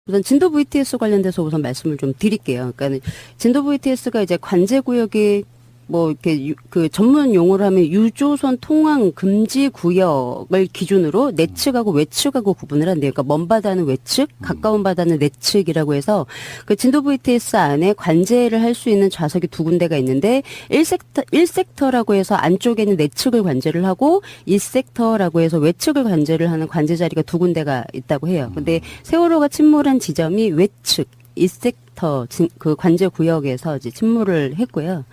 우선 진도 VTS 관련돼서 우선 말씀을 좀 드릴게요. 그러니까 진도 VTS가 이제 관제구역이 뭐 이렇게 그 전문 용어로 하면 유조선 통항 금지 구역을 기준으로 내측하고 외측하고 구분을 한대요. 그러니까 먼 바다는 외측, 가까운 바다는 내측이라고 해서 그 진도 VTS 안에 관제를 할 수 있는 좌석이 두 군데가 있는데 1섹터라고 해서 안쪽에는 내측을 관제를 하고 2섹터라고 해서 외측을 관제를 하는 관제 자리가 두 군데가 있다고 해요. 근데 세월호가 침몰한 지점이 외측 2섹터 그 관제 구역에서 이제 침몰을 했고요.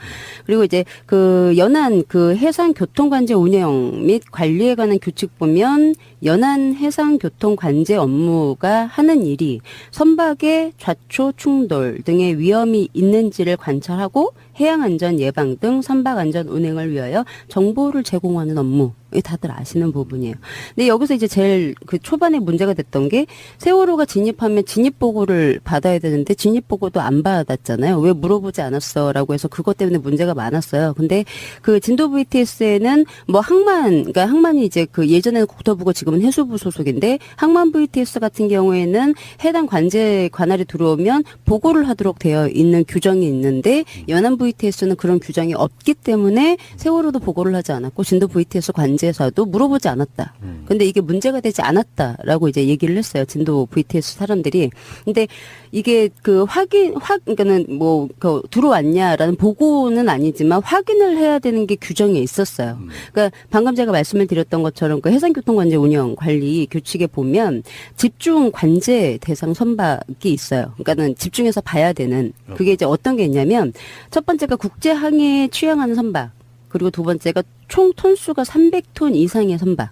그리고 이제 그 연안 그 해상 교통 관제 운영 및 관리에 관한 규칙 보면 연안 해상 교통 관제 업무가 하는 일이 선박의 좌초 충돌 등의 위험이 있는지를 관찰하고 해양 안전 예방 등 선박 안전 운행을 위하여 정보를 제공하는 업무. 다들 아시는 부분이에요. 근데 여기서 이제 제일 그 초반에 문제가 됐던 게 세월호가 진입하면 진입 보고를 받아야 되는데 진입 보고도 안 받았잖아요. 왜 물어보지 않았어라고 해서 그것 때문에 문제가 많았어요. 근데 그 진도 VTS에는 뭐 그러니까 항만이 이제 그 예전에는 국토부고 지금은 해수부 소속인데 항만 VTS 같은 경우에는 해당 관제 관할이 들어오면 보고를 하도록 되어 있는 규정이 있는데 연안 VTS는 그런 규정이 없기 때문에 세월호도 보고를 하지 않았고 진도 VTS 관제에서도 물어보지 않았다. 근데 이게 문제가 되지 않았다라고 이제 얘기를 했어요. 진도 VTS 사람들이. 근데 이게 그 그러니까는 뭐 그 들어왔냐라는 보고는 아니지만 확인을 해야 되는 게 규정에 있었어요. 그러니까 방금 제가 말씀을 드렸던 것처럼 그 해상교통관제 운영 관리 규칙에 보면 집중 관제 대상 선박이 있어요. 그러니까는 집중해서 봐야 되는 그게 이제 어떤 게 있냐면 첫 번째가 국제 항해에 취항하는 선박. 그리고 두 번째가 총 톤수가 300톤 이상의 선박.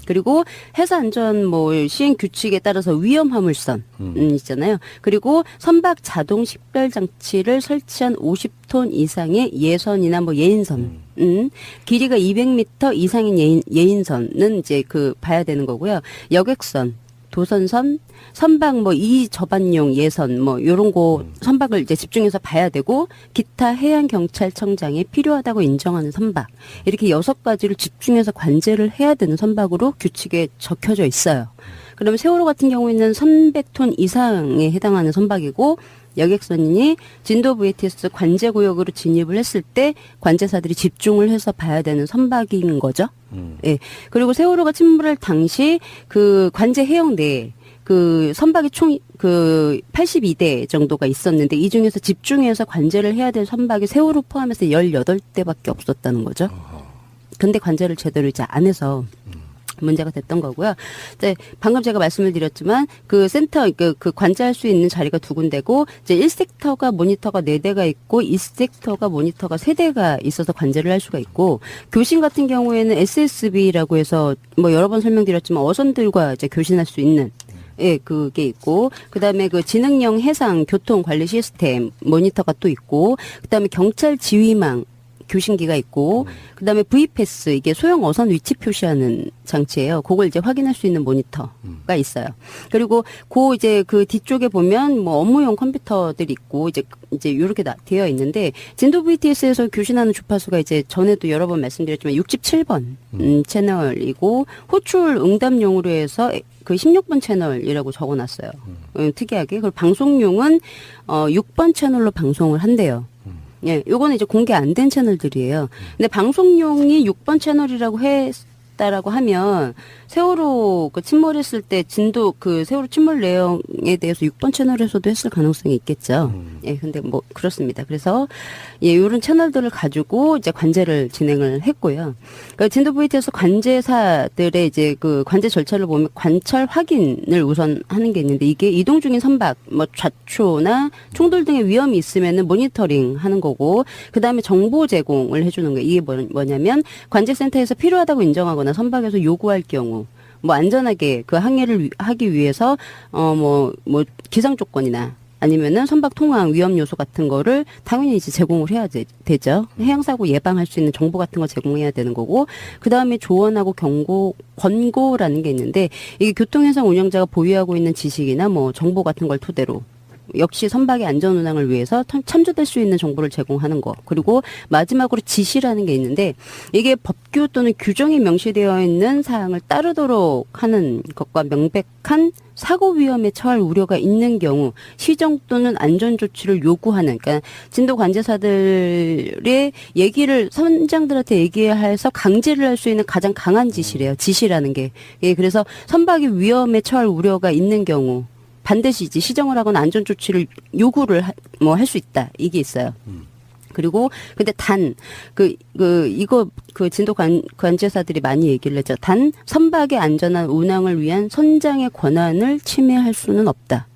그리고 해사안전 뭐 시행 규칙에 따라서 위험 화물선 있잖아요. 그리고 선박 자동 식별 장치를 설치한 50톤 이상의 예선이나 뭐 예인선. 길이가 200m 이상인 예인선은 이제 그 봐야 되는 거고요. 여객선, 도선선, 선박 뭐 이접안용 예선 뭐 요런 거 선박을 이제 집중해서 봐야 되고 기타 해양경찰청장에 필요하다고 인정하는 선박 이렇게 6가지를 집중해서 관제를 해야 되는 선박으로 규칙에 적혀져 있어요. 그러면 세월호 같은 경우에는 300톤 이상에 해당하는 선박이고 여객선이 진도 VTS 관제구역으로 진입을 했을 때 관제사들이 집중을 해서 봐야 되는 선박인 거죠. 예. 그리고 세월호가 침몰할 당시 그 관제 해역 내에 그 선박이 총 그 82대 정도가 있었는데 이 중에서 집중해서 관제를 해야 될 선박이 세월호 포함해서 18대밖에 없었다는 거죠. 근데 관제를 제대로 이제 안 해서 문제가 됐던 거고요. 이제 방금 제가 말씀을 드렸지만 그 센터 그 관제할 수 있는 자리가 두 군데고 이제 1섹터가 모니터가 4대가 있고 2섹터가 모니터가 3대가 있어서 관제를 할 수가 있고 교신 같은 경우에는 SSB라고 해서 뭐 여러 번 설명드렸지만 어선들과 이제 교신할 수 있는 예, 그게 있고, 그 다음에 그 지능형 해상 교통 관리 시스템 모니터가 또 있고, 그 다음에 경찰 지휘망 교신기가 있고, 그 다음에 V패스, 이게 소형 어선 위치 표시하는 장치예요. 그걸 이제 확인할 수 있는 모니터가 있어요. 그리고 이제 그 뒤쪽에 보면 뭐 업무용 컴퓨터들이 있고, 이제 요렇게 되어 있는데, 진도 VTS에서 교신하는 주파수가 이제 전에도 여러 번 말씀드렸지만 67번 채널이고, 호출 응답용으로 해서 그 16번 채널이라고 적어놨어요. 특이하게. 그리고 방송용은 6번 채널로 방송을 한대요. 예, 요거는 이제 공개 안 된 채널들이에요. 근데 방송용이 6번 채널이라고 했다라고 하면 세월호 그 침몰했을 때 진도 그 세월호 침몰 내용에 대해서 6번 채널에서도 했을 가능성이 있겠죠. 예, 근데 뭐 그렇습니다. 그래서 예, 요런 채널들을 가지고 이제 관제를 진행을 했고요. 그러니까 진도 VTS 관제사들의 이제 그 관제 절차를 보면 관찰 확인을 우선 하는 게 있는데 이게 이동 중인 선박 뭐 좌초나 충돌 등의 위험이 있으면은 모니터링 하는 거고 그다음에 정보 제공을 해주는 거예요. 이게 뭐냐면 관제센터에서 필요하다고 인정하거나 선박에서 요구할 경우 뭐 안전하게 그 항해를 하기 위해서 뭐 기상 조건이나 아니면은 선박 통항 위험 요소 같은 거를 당연히 이제 제공을 해야 되죠. 해양 사고 예방할 수 있는 정보 같은 거 제공해야 되는 거고 그다음에 조언하고 권고라는 게 있는데 이게 교통해상 운영자가 보유하고 있는 지식이나 뭐 정보 같은 걸 토대로 역시 선박의 안전 운항을 위해서 참조될 수 있는 정보를 제공하는 거. 그리고 마지막으로 지시라는 게 있는데 이게 법규 또는 규정에 명시되어 있는 사항을 따르도록 하는 것과 명백한 사고 위험에 처할 우려가 있는 경우 시정 또는 안전 조치를 요구하는, 그러니까 진도 관제사들의 얘기를 선장들한테 얘기해서 강제를 할 수 있는 가장 강한 지시래요. 지시라는 게. 예, 그래서 선박이 위험에 처할 우려가 있는 경우 반드시 이제 시정을 하거나 안전 조치를 요구를 할 수 있다. 이게 있어요. 그리고 근데 진도 관제사들이 많이 얘기를 했죠. 단 선박의 안전한 운항을 위한 선장의 권한을 침해할 수는 없다.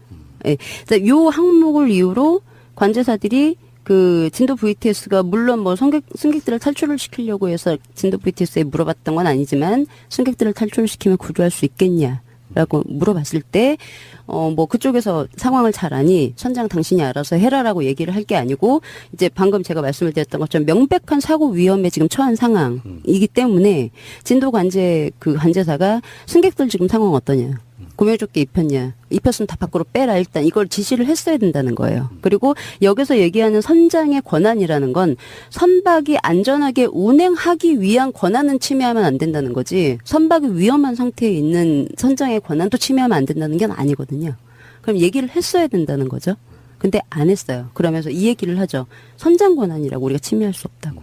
예. 그래서 요 항목을 이유로 관제사들이 그 진도 VTS가 물론 뭐 승객들을 탈출을 시키려고 해서 진도 VTS에 물어봤던 건 아니지만 승객들을 탈출시키면 구조할 수 있겠냐라고 물어봤을 때 뭐 그쪽에서 상황을 잘 아니 선장 당신이 알아서 해라라고 얘기를 할 게 아니고 이제 방금 제가 말씀을 드렸던 것처럼 명백한 사고 위험에 지금 처한 상황이기 때문에 진도 관제사가 승객들 지금 상황 어떠냐. 구명조끼 입혔냐? 입혔으면 다 밖으로 빼라. 일단 이걸 지시를 했어야 된다는 거예요. 그리고 여기서 얘기하는 선장의 권한이라는 건 선박이 안전하게 운행하기 위한 권한은 침해하면 안 된다는 거지 선박이 위험한 상태에 있는 선장의 권한도 침해하면 안 된다는 게 아니거든요. 그럼 얘기를 했어야 된다는 거죠. 근데 안 했어요. 그러면서 이 얘기를 하죠. 선장 권한이라고 우리가 침해할 수 없다고.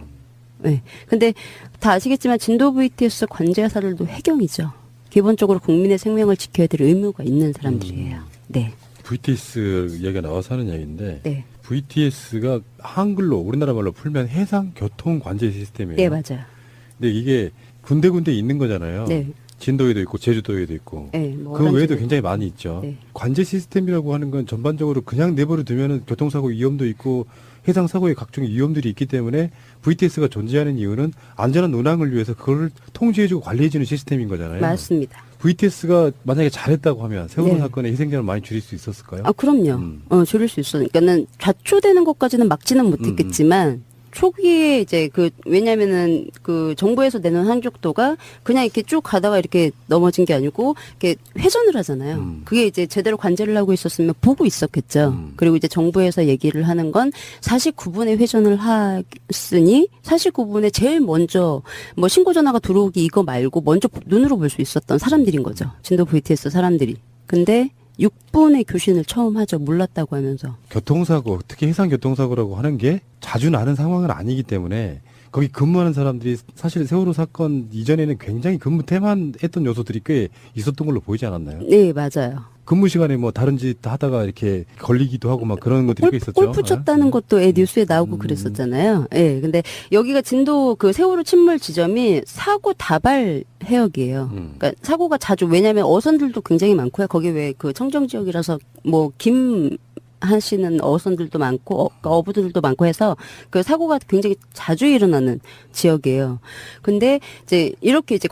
네. 근데 다 아시겠지만 진도 VTS 관제사들도 해경이죠. 기본적으로 국민의 생명을 지켜야 될 의무가 있는 사람들이에요. 네. VTS 이야기가 나와서 하는 이야기인데 네. VTS가 한글로 우리나라 말로 풀면 해상 교통 관제 시스템이에요. 네, 맞아요. 근데 이게 군데군데 있는 거잖아요. 네. 진도에도 있고 제주도에도 있고 네, 뭐 그 외에도 어떤 굉장히 많이 있죠. 네. 관제 시스템이라고 하는 건 전반적으로 그냥 내버려 두면은 교통사고 위험도 있고 해상 사고의 각종 위험들이 있기 때문에 VTS가 존재하는 이유는 안전한 운항을 위해서 그걸 통제해주고 관리해주는 시스템인 거잖아요. 맞습니다. VTS가 만약에 잘했다고 하면 세월호 네. 사건의 희생자를 많이 줄일 수 있었을까요? 아, 그럼요. 줄일 수 있어. 그러니까는 좌초되는 것까지는 막지는 못했겠지만 초기에 이제 왜냐면은 정부에서 내는 항족도가 그냥 이렇게 쭉 가다가 이렇게 넘어진 게 아니고 이렇게 회전을 하잖아요. 그게 이제 제대로 관제를 하고 있었으면 보고 있었겠죠. 그리고 이제 정부에서 얘기를 하는 건 49분의 회전을 했으니 49분에 제일 먼저 뭐 신고 전화가 들어오기 이거 말고 먼저 눈으로 볼 수 있었던 사람들인 거죠. 진도 VTS 사람들이. 근데 6분의 교신을 처음 하죠. 몰랐다고 하면서. 교통사고, 특히 해상교통사고라고 하는 게 자주 나는 상황은 아니기 때문에 거기 근무하는 사람들이 사실 세월호 사건 이전에는 굉장히 근무 태만했던 요소들이 꽤 있었던 걸로 보이지 않았나요? 네, 맞아요. 근무 시간에 뭐 다른 짓 하다가 이렇게 걸리기도 하고 막 그런 것들이 꽤 있었죠. 골프 쳤다는 것도 뉴스에 나오고 그랬었잖아요. 예. 근데 여기가 진도 세월호 침몰 지점이 사고 다발 해역이에요. 그러니까 사고가 자주 왜냐하면 어선들도 굉장히 많고요. 거기 왜 청정 지역이라서 뭐 하시는 어선들도 많고 어부들도 많고 해서 사고가 굉장히 자주 일어나는 지역이에요. 근데 이제 이렇게 이제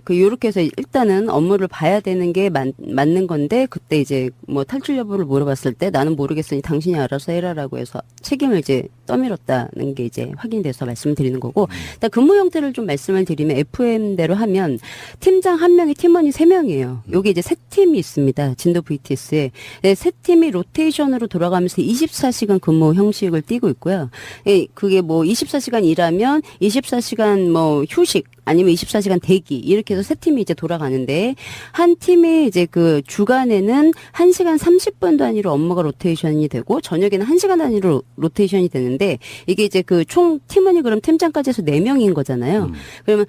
요렇게 해서 일단은 업무를 봐야 되는 게 맞는 건데 그때 이제 뭐 탈출 여부를 물어봤을 때 나는 모르겠으니 당신이 알아서 해라라고 해서 책임을 이제 떠밀었다는 게 이제 확인돼서 말씀드리는 거고 일단 근무 형태를 좀 말씀을 드리면 FM대로 하면 팀장 1명이 팀원이 3명이에요. 여기 이제 3팀이 있습니다. 진도 VTS에. 네, 3팀이 로테이션으로 돌아가면서 24시간 근무 형식을 띠고 있고요. 예, 그게 뭐 24시간 일하면 24시간 뭐 휴식 아니면 24시간 대기 이렇게 해서 3팀이 이제 돌아가는데 한 팀이 이제 주간에는 1시간 30분 단위로 업무가 로테이션이 되고 저녁에는 1시간 단위로 로테이션이 되는데 이게 이제 총 팀원이 그럼 팀장까지 해서 4명인 거잖아요. 그러면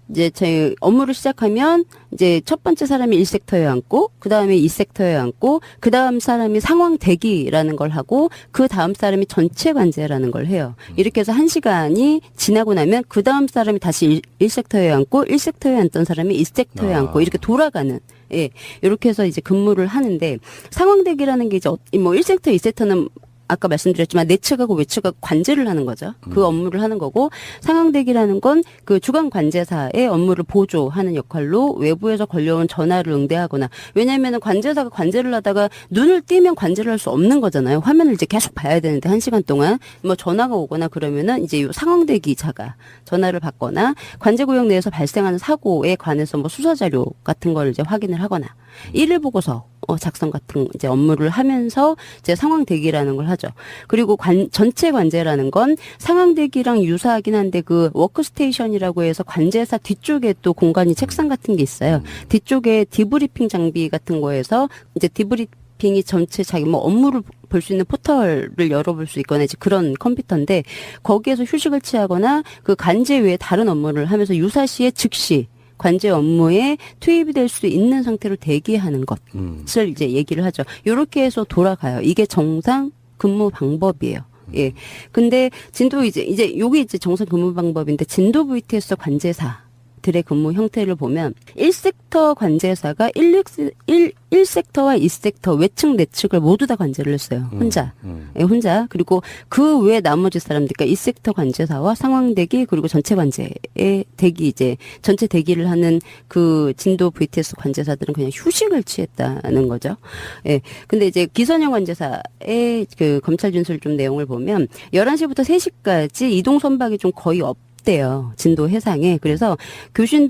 이제 저희 업무를 시작하면 이제 첫 번째 사람이 1섹터에 앉고 그 다음에 2섹터에 앉고 그 다음 사람이 상황 대기라는 걸 하고 그 다음 사람이 전체 관제라는 걸 해요. 이렇게 해서 1시간이 지나고 나면 그 다음 사람이 다시 1섹터에 앉고 1섹터에 앉던 사람이 2섹터에 앉고 이렇게 돌아가는 예. 이렇게 해서 이제 근무를 하는데 상황 대기라는 게 이제 뭐 1섹터, 2섹터는 아까 말씀드렸지만 내측하고 외측하고 관제를 하는 거죠. 그 업무를 하는 거고 상황대기라는 건 주간 관제사의 업무를 보조하는 역할로 외부에서 걸려온 전화를 응대하거나 왜냐하면 관제사가 관제를 하다가 눈을 띄면 관제를 할 수 없는 거잖아요. 화면을 이제 계속 봐야 되는데 1시간 동안 뭐 전화가 오거나 그러면은 이제 요 상황대기자가 전화를 받거나 관제구역 내에서 발생하는 사고에 관해서 뭐 수사 자료 같은 걸 이제 확인을 하거나 1일 보고서 작성 같은 이제 업무를 하면서 이제 상황 대기라는 걸 하죠. 그리고 전체 관제라는 건 상황 대기랑 유사하긴 한데 그 워크스테이션이라고 해서 관제사 뒤쪽에 또 공간이 책상 같은 게 있어요. 뒤쪽에 디브리핑 장비 같은 거에서 이제 디브리핑이 전체 자기 뭐 업무를 볼 수 있는 포털을 열어볼 수 있거나 이제 그런 컴퓨터인데 거기에서 휴식을 취하거나 그 관제 외에 다른 업무를 하면서 유사시에 즉시 관제 업무에 투입이 될 수 있는 상태로 대기하는 것을 이제 얘기를 하죠. 이렇게 해서 돌아가요. 이게 정상 근무 방법이에요. 예. 근데 이제 요게 이제 정상 근무 방법인데 진도 VTS 관제사들의 근무 형태를 보면 1섹터 관제사가 1섹터와 2섹터 외측 내측을 모두 다 관제를 했어요. 혼자. 예, 혼자. 그리고 그 외 나머지 사람들, 그러니까 2섹터 관제사와 상황 대기 그리고 전체 관제의 대기 이제 전체 대기를 하는 그 진도 VTS 관제사들은 그냥 휴식을 취했다는 거죠. 예. 근데 이제 기선형 관제사의 그 검찰 진술 좀 내용을 보면 11시부터 3시까지 이동 선박이 좀 거의 없대요. 진도 해상에. 그래서 교신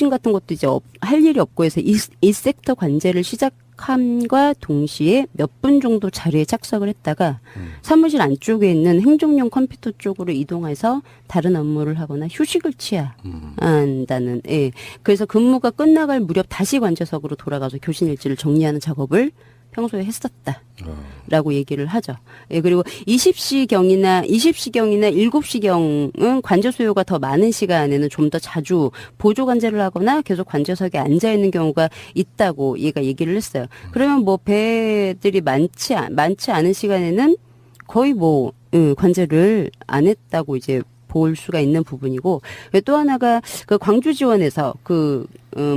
같은 것도 이제 할 일이 없고 해서 이 섹터 관제를 시작함과 동시에 몇 분 정도 자리에 착석을 했다가 사무실 안쪽에 있는 행정용 컴퓨터 쪽으로 이동해서 다른 업무를 하거나 휴식을 취한다는, 예. 그래서 근무가 끝나갈 무렵 다시 관제석으로 돌아가서 교신 일지를 정리하는 작업을 평소에 했었다라고 얘기를 하죠. 예, 그리고 20시경이나 7시경은 관제 수요가 더 많은 시간에는 좀 더 자주 보조 관제를 하거나 계속 관제석에 앉아 있는 경우가 있다고 얘가 얘기를 했어요. 그러면 뭐 배들이 많지 않은 시간에는 거의 뭐 관제를 안 했다고 이제 볼 수가 있는 부분이고 또 하나가 그 광주 지원에서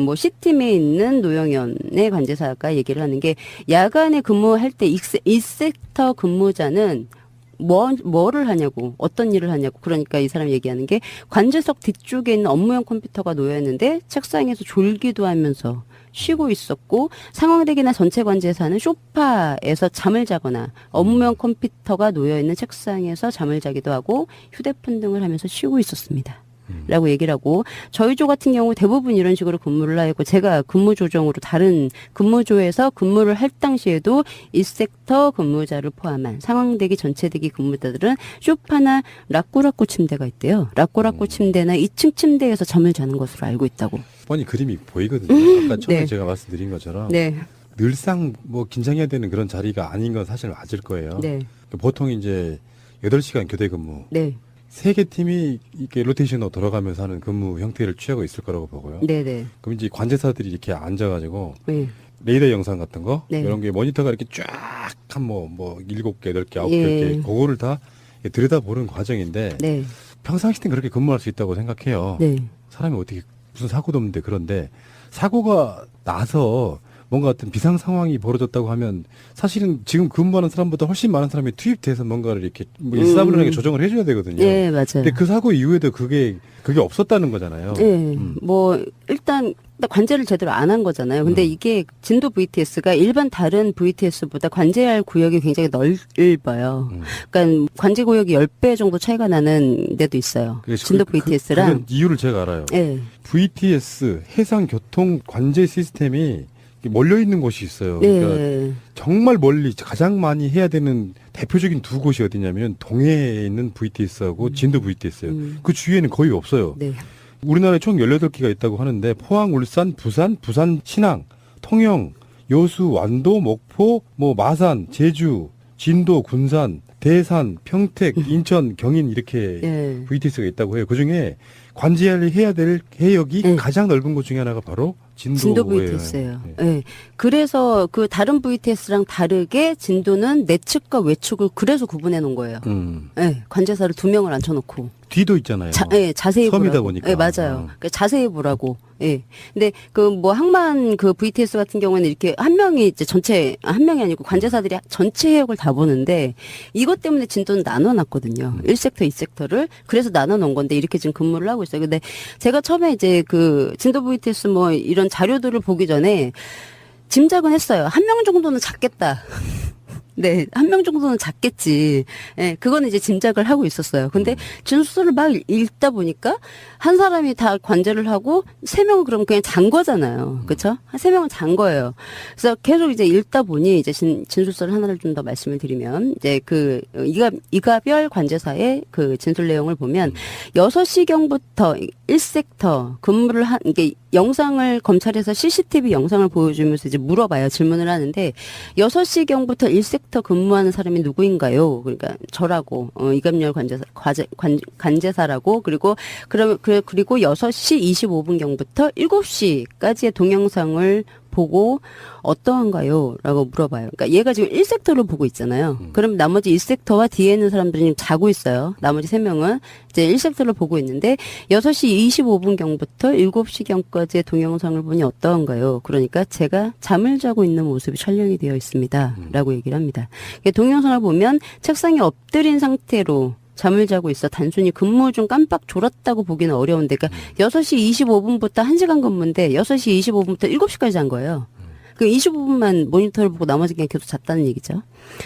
뭐 C팀에 있는 노영현의 관제사가 얘기를 하는 게 야간에 근무할 때 1섹터 근무자는 뭐를 하냐고 어떤 일을 하냐고 그러니까 이 사람이 얘기하는 게 관제석 뒤쪽에 있는 업무용 컴퓨터가 놓여 있는데 책상에서 졸기도 하면서 쉬고 있었고 상황대기나 전체 관제사는 소파에서 잠을 자거나 업무용 컴퓨터가 놓여 있는 책상에서 잠을 자기도 하고 휴대폰 등을 하면서 쉬고 있었습니다. 라고 얘기를 하고 저희 조 같은 경우 대부분 이런 식으로 근무를 하고 제가 근무 조정으로 다른 근무조에서 근무를 할 당시에도 1섹터 근무자를 포함한 상황대기 전체대기 근무자들은 소파나 라꾸라꾸 침대가 있대요. 라꾸라꾸 침대나 2층 침대에서 잠을 자는 것으로 알고 있다고. 뻔히 그림이 보이거든요. 아까 처음에 네. 제가 말씀드린 것처럼 네. 늘상 뭐 긴장해야 되는 그런 자리가 아닌 건 사실 맞을 거예요. 네. 보통 이제 8시간 교대 근무. 네. 3개 팀이 이렇게 로테이션으로 돌아가면서 하는 근무 형태를 취하고 있을 거라고 보고요. 네네. 그럼 이제 관제사들이 이렇게 앉아가지고 네. 레이더 영상 같은 거 네. 이런 게 모니터가 이렇게 쫙 한 뭐 7개, 8개, 9개 예. 이렇게 그거를 다 들여다보는 과정인데 네. 평상시 땐 그렇게 근무할 수 있다고 생각해요. 네. 사람이 어떻게 무슨 사고도 없는데 그런데 사고가 나서 뭔가 어떤 비상 상황이 벌어졌다고 하면 사실은 지금 근무하는 사람보다 훨씬 많은 사람이 투입돼서 뭔가를 이렇게 뭐 일사불란하게 조정을 해줘야 되거든요. 네, 맞아요. 근데 그 사고 이후에도 그게 없었다는 거잖아요. 네. 뭐 일단 관제를 제대로 안 한 거잖아요. 근데 이게 진도 VTS가 일반 다른 VTS보다 관제할 구역이 굉장히 넓어요. 그러니까 관제 구역이 10배 정도 차이가 나는 데도 있어요. 진도 VTS랑. 그 이유를 제가 알아요. 네. VTS 해상교통 관제 시스템이 몰려 있는 곳이 있어요. 네. 그러니까 정말 멀리 가장 많이 해야 되는 대표적인 두 곳이 어디냐면 동해에 있는 VTS하고 진도 VTS예요. 그 주위에는 거의 없어요. 네. 우리나라에 총 18개가 있다고 하는데 포항, 울산, 부산, 신항, 통영, 여수, 완도, 목포, 뭐 마산, 제주, 진도, 군산, 대산, 평택, 인천, 경인 이렇게 네. VTS가 있다고 해요. 그중에 관제해야 될 해역이 네. 가장 넓은 곳 중에 하나가 바로 진도 VTS예요. 네. 그래서 그 다른 VTS랑 다르게 진도는 내측과 외측을 그래서 구분해 놓은 거예요. 네. 관제사를 2명을 앉혀놓고. 뒤도 있잖아요. 네, 자세히 섬이다 보라고. 보니까. 네, 맞아요. 그러니까 자세히 보라고. 예. 근데 그 뭐 항만 그 VTS 같은 경우에는 이렇게 한 명이 이제 한 명이 아니고 관제사들이 전체 해역을 다 보는데 이것 때문에 진도는 나눠놨거든요. 1섹터, 2섹터를. 그래서 나눠놓은 건데 이렇게 지금 근무를 하고 있어요. 근데 제가 처음에 이제 그 진도 VTS 뭐 이런 자료들을 보기 전에 짐작은 했어요. 1명 정도는 잡겠다. 네, 한 명 정도는 잤겠지. 예, 그거는 이제 짐작을 하고 있었어요. 근데 진술서를 막 읽다 보니까 한 사람이 다 관제를 하고 3명은 그럼 그냥 잔 거잖아요. 그쵸? 한 3명은 잔 거예요. 그래서 계속 이제 읽다 보니 이제 진술서를 하나를 좀 더 말씀을 드리면 이제 그 이가별 관제사의 그 진술 내용을 보면 6시경부터 1섹터 근무를 한, 이게 영상을 검찰에서 CCTV 영상을 보여주면서 이제 물어봐요. 질문을 하는데 6시경부터 1섹터 근무하는 사람이 누구인가요? 그러니까 저라고 이갑열 관제사라고 그리고 그리고 6시 25분경부터 7시까지의 동영상을 보고 어떠한가요? 라고 물어봐요. 그러니까 얘가 지금 1섹터를 보고 있잖아요. 그럼 나머지 1섹터와 뒤에 있는 사람들이 자고 있어요. 나머지 3명은 이제 1섹터를 보고 있는데 6시 25분경부터 7시경까지의 동영상을 보니 어떠한가요? 그러니까 제가 잠을 자고 있는 모습이 촬영이 되어 있습니다. 라고 얘기를 합니다. 동영상을 보면 책상에 엎드린 상태로 잠을 자고 있어 단순히 근무 중 깜빡 졸았다고 보기는 어려운데, 그러니까 6시 25분부터 1시간 근무인데 6시 25분부터 7시까지 잔 거예요. 그 25분만 모니터를 보고 나머지 그냥 계속 잤다는 얘기죠.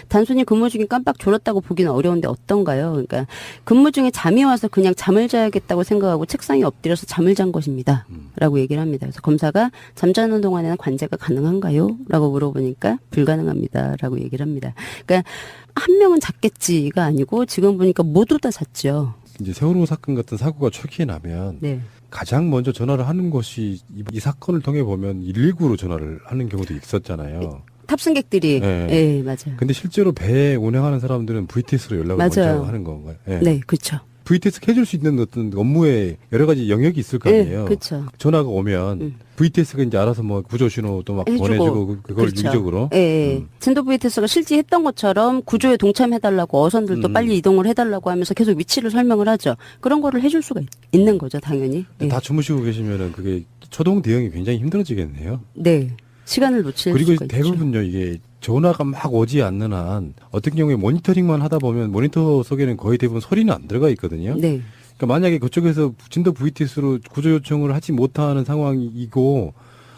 단순히 근무 중에 깜빡 졸았다고 보기는 어려운데 어떤가요? 그러니까 근무 중에 잠이 와서 그냥 잠을 자야겠다고 생각하고 책상에 엎드려서 잠을 잔 것입니다. 라고 얘기를 합니다. 그래서 검사가 잠자는 동안에는 관제가 가능한가요? 라고 물어보니까 불가능합니다. 라고 얘기를 합니다. 그러니까 한 명은 잤겠지가 아니고 지금 보니까 모두 다 잤죠. 이제 세월호 사건 같은 사고가 초기에 나면 네. 가장 먼저 전화를 하는 것이 이 사건을 통해 보면 119로 전화를 하는 경우도 있었잖아요. 탑승객들이. 네. 네, 맞아요. 근데 실제로 배 운행하는 사람들은 VTS로 연락을 맞아요. 먼저 하는 건가요? 네. 네, 그렇죠. VTS 해줄 수 있는 어떤 업무에 여러 가지 영역이 있을 거 아니에요. 네, 그렇죠. 전화가 오면 VTS가 이제 알아서 뭐 구조 신호도 막 해주고, 보내주고 그걸 그렇죠. 유기적으로. 예. 진도 VTS가 실제 했던 것처럼 구조에 동참해달라고 어선들도 빨리 이동을 해달라고 하면서 계속 위치를 설명을 하죠. 그런 거를 해줄 수가 있는 거죠, 당연히. 예. 다 주무시고 계시면은 그게 초동 대응이 굉장히 힘들어지겠네요. 네. 시간을 놓칠 그리고 수가 있죠. 대부분요 이게 전화가 막 오지 않는 한 어떤 경우에 모니터링만 하다 보면 모니터 속에는 거의 대부분 소리는 안 들어가 있거든요. 네. 그러니까 만약에 그쪽에서 진도 VTS로 구조 요청을 하지 못하는 상황이고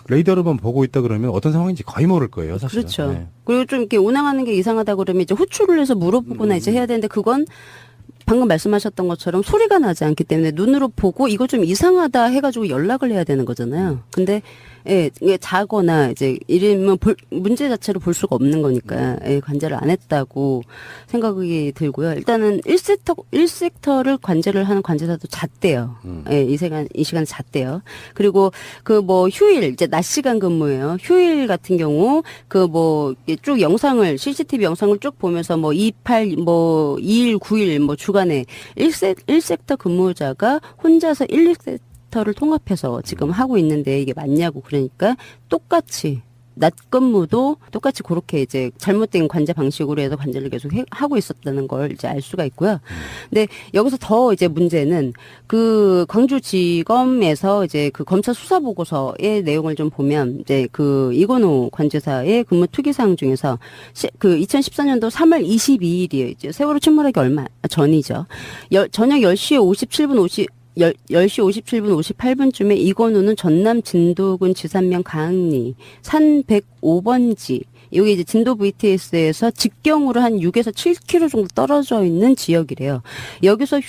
레이더로만 보고 있다 그러면 어떤 상황인지 거의 모를 거예요, 사실. 그렇죠. 네. 그리고 좀 이렇게 운항하는 게 이상하다 그러면 이제 호출을 해서 물어보거나 이제 해야 되는데 그건 방금 말씀하셨던 것처럼 소리가 나지 않기 때문에 눈으로 보고 이거 좀 이상하다 해가지고 연락을 해야 되는 거잖아요. 근데 예, 이게 자거나 이제 이러면 문제 자체로 볼 수가 없는 거니까 예, 관제를 안 했다고 생각이 들고요. 일단은 1섹터를 관제를 하는 관제사도 잤대요. 예, 이 시간에 잤대요. 그리고 그 뭐 휴일 이제 낮 시간 근무예요. 휴일 같은 경우 그 뭐 쭉 영상을 CCTV 영상을 쭉 보면서 뭐 28 뭐 2일 9일 뭐 주간에 1섹터 근무자가 혼자서 1섹터를 통합해서 지금 하고 있는데 이게 맞냐고 그러니까 똑같이 낮 근무도 똑같이 그렇게 이제 잘못된 관제 방식으로 해서 관제를 계속 하고 있었다는 걸 이제 알 수가 있고요. 근데 여기서 더 이제 문제는 그 광주지검에서 이제 그 검찰 수사 보고서의 내용을 좀 보면 이제 그 이건호 관제사의 근무 특이사항 중에서 그 2014년도 3월 22일이에요. 이제 세월호 침몰하기 얼마 전이죠. 저녁 10시 57분 10시 57분 58분쯤에 이건우는 전남 진도군 지산면 가흥리 산 105번지 여기 이제 진도 VTS에서 직경으로 한 6에서 7km 정도 떨어져 있는 지역이래요. 여기서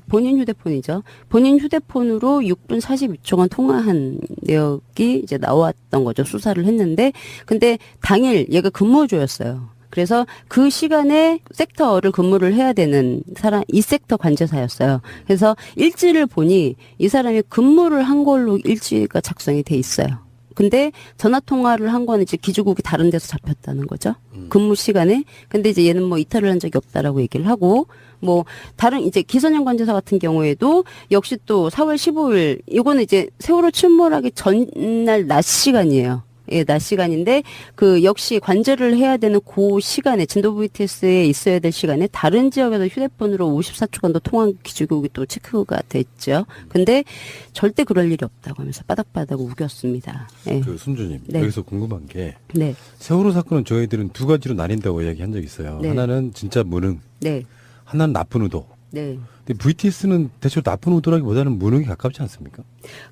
본인 휴대폰이죠. 본인 휴대폰으로 6분 42초간 통화한 내역이 이제 나왔던 거죠. 수사를 했는데 근데 당일 얘가 근무조였어요. 그래서 그 시간에 섹터를 근무를 해야 되는 사람, 이 섹터 관제사였어요. 그래서 일지를 보니 이 사람이 근무를 한 걸로 일지가 작성이 돼 있어요. 근데 전화 통화를 한 거는 이제 기주국이 다른 데서 잡혔다는 거죠. 근무 시간에. 근데 이제 얘는 뭐 이탈을 한 적이 없다라고 얘기를 하고 뭐 다른 이제 기선영 관제사 같은 경우에도 역시 또 4월 15일 이거는 이제 세월호 침몰하기 전날 낮 시간이에요. 예, 낮 시간인데 그 역시 관제를 해야 되는 그 시간에 진도 VTS에 있어야 될 시간에 다른 지역에서 휴대폰으로 54초간 더 통화한 기주국이 또 체크가 됐죠. 근데 절대 그럴 일이 없다고 하면서 바닥바닥 우겼습니다. 예. 그 순주님 네. 여기서 궁금한 게 네. 세월호 사건은 저희들은 두 가지로 나뉜다고 이야기한 적이 있어요. 네. 하나는 진짜 무능, 네. 하나는 나쁜 의도. 네. 근데 VTS는 대체로 나쁜 의도라기보다는 무능에 가깝지 않습니까?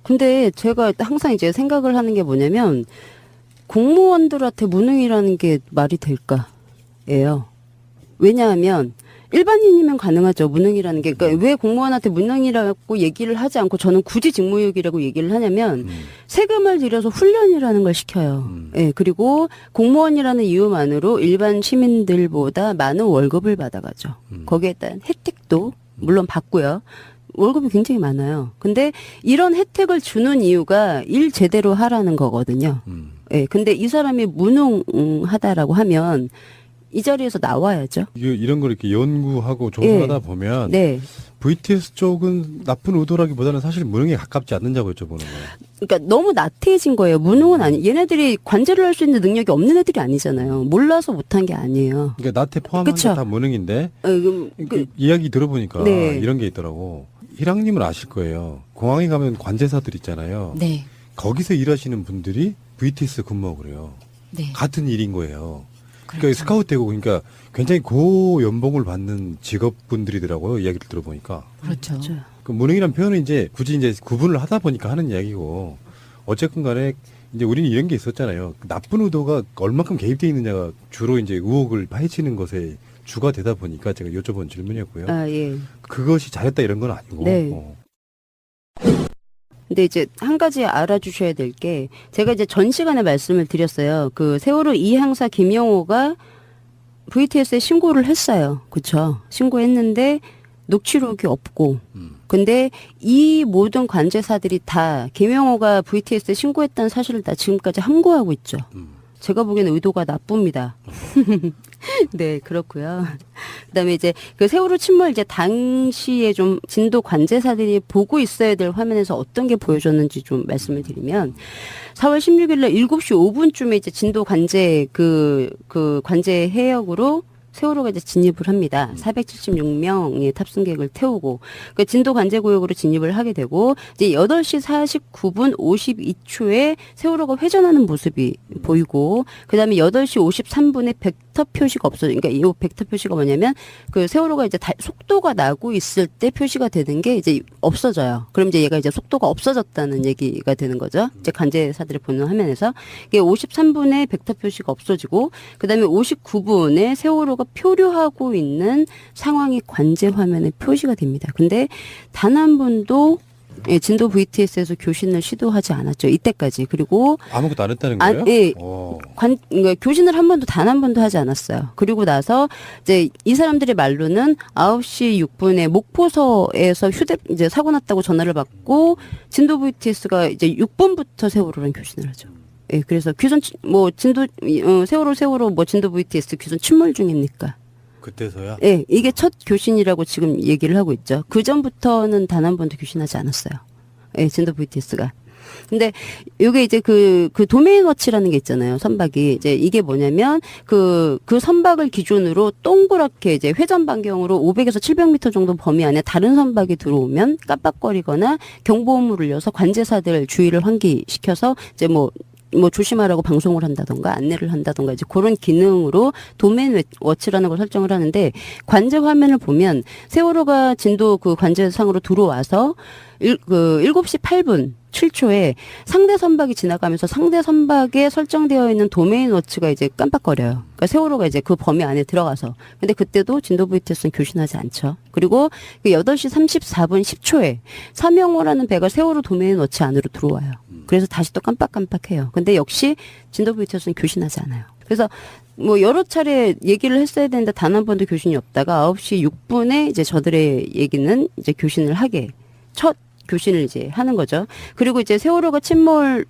근데 제가 항상 이제 생각을 하는 게 뭐냐면 공무원들한테 무능이라는 게 말이 될까? 무능이에요. 왜냐하면 일반인이면 가능하죠. 무능이라는 게. 그러니까 왜 공무원한테 무능이라고 얘기를 하지 않고 저는 굳이 직무유기라고 얘기를 하냐면 세금을 들여서 훈련이라는 걸 시켜요. 예, 그리고 공무원이라는 이유만으로 일반 시민들보다 많은 월급을 받아가죠. 거기에 따른 혜택도 물론 받고요. 월급이 굉장히 많아요. 근데 이런 혜택을 주는 이유가 일 제대로 하라는 거거든요. 예, 근데 이 사람이 무능하다라고 하면 이 자리에서 나와야죠. 이런 걸 이렇게 연구하고 조사하다 보면 네. VTS 쪽은 나쁜 의도라기보다는 사실 무능에 가깝지 않느냐고 여쭤보는 거예요. 그러니까 너무 나태해진 거예요. 무능은 아니. 얘네들이 관제를 할 수 있는 능력이 없는 애들이 아니잖아요. 몰라서 못한 게 아니에요. 그러니까 나태 포함한 게 다 무능인데 이야기 들어보니까 네. 이런 게 있더라고. 희랑님은 아실 거예요. 공항에 가면 관제사들 있잖아요. 네. 거기서 일하시는 분들이 VTS 근무하고 그래요. 네. 같은 일인 거예요. 그러니까 그렇죠. 스카우트 되고 그러니까 굉장히 고 연봉을 받는 직업분들이더라고요. 이야기를 들어보니까. 그렇죠. 그 무능이란 표현은 이제 굳이 이제 구분을 하다 보니까 하는 이야기고 어쨌건 간에 이제 우리는 이런 게 있었잖아요. 나쁜 의도가 얼마큼 개입되어 있느냐가 주로 이제 의혹을 파헤치는 것에 주가 되다 보니까 제가 여쭤본 질문이었고요. 아, 예. 그것이 잘했다 이런 건 아니고. 네. 근데 이제 한 가지 알아주셔야 될 게 제가 이제 전 시간에 말씀을 드렸어요. 그 세월호 이 항사 김영호가 VTS에 신고를 했어요. 그쵸? 신고했는데 녹취록이 없고. 근데 이 모든 관제사들이 다 김영호가 VTS에 신고했다는 사실을 다 지금까지 함구하고 있죠. 제가 보기에는 의도가 나쁩니다. 네, 그렇고요. 그다음에 이제 그 세월호 침몰 이제 당시에 좀 진도 관제사들이 보고 있어야 될 화면에서 어떤 게 보여줬는지 좀 말씀을 드리면 4월 16일 날 7시 5분쯤에 이제 진도 관제 그 관제 해역으로 세월호가 이제 진입을 합니다. 476명의 탑승객을 태우고 그 진도 관제구역으로 진입을 하게 되고 이제 8시 49분 52초에 세월호가 회전하는 모습이 보이고 그다음에 8시 53분에 벡터 표시가 없어요. 그러니까 이 벡터 표시가 뭐냐면 그 세월호가 이제 속도가 나고 있을 때 표시가 되는 게 이제 없어져요. 그럼 이제 얘가 이제 속도가 없어졌다는 얘기가 되는 거죠. 이제 관제사들이 보는 화면에서 이게 53분에 벡터 표시가 없어지고 그다음에 59분에 세월호가 표류하고 있는 상황이 관제 화면에 표시가 됩니다. 근데 단 한 번도 진도 VTS에서 교신을 시도하지 않았죠. 이때까지. 그리고 아무것도 안 했다는 거예요? 예. 오. 그러니까 교신을 한 번도 단 한 번도 하지 않았어요. 그리고 나서 이제 이 사람들의 말로는 9시 6분에 목포서에서 이제 사고 났다고 전화를 받고 진도 VTS가 이제 6분부터 세월호랑 교신을 하죠. 예, 그래서 규선 세월호 진도 VTS 규선 침몰 중입니까? 그때서야? 예, 이게 첫 교신이라고 지금 얘기를 하고 있죠. 그 전부터는 단 한 번도 교신하지 않았어요. 예, 진도 VTS가. 근데 요게 이제 그 도메인 워치라는 게 있잖아요. 선박이. 이제 이게 뭐냐면 그 선박을 기준으로 동그랗게 이제 회전 반경으로 500에서 700m 정도 범위 안에 다른 선박이 들어오면 깜빡거리거나 경보음을 울려서 관제사들 주의를 환기시켜서 이제 뭐 조심하라고 방송을 한다던가 안내를 한다던가 이제 그런 기능으로 도메인 워치라는 걸 설정을 하는데 관제 화면을 보면 세월호가 진도 그 관제상으로 들어와서 7시 8분 7초에 상대 선박이 지나가면서 상대 선박에 설정되어 있는 도메인 워치가 이제 깜빡거려요. 그러니까 세월호가 이제 그 범위 안에 들어가서. 근데 그때도 진도 VTS는 교신하지 않죠. 그리고 8시 34분 10초에 사명호라는 배가 세월호 도메인 워치 안으로 들어와요. 그래서 다시 또 깜빡깜빡해요. 근데 역시 진도 VTS는 교신하지 않아요. 그래서 뭐 여러 차례 얘기를 했어야 되는데 단 한 번도 교신이 없다가 9시 6분에 이제 저들의 얘기는 이제 교신을 하게 첫 교신을 이제 하는 거죠. 그리고 이제 세월호가 침몰을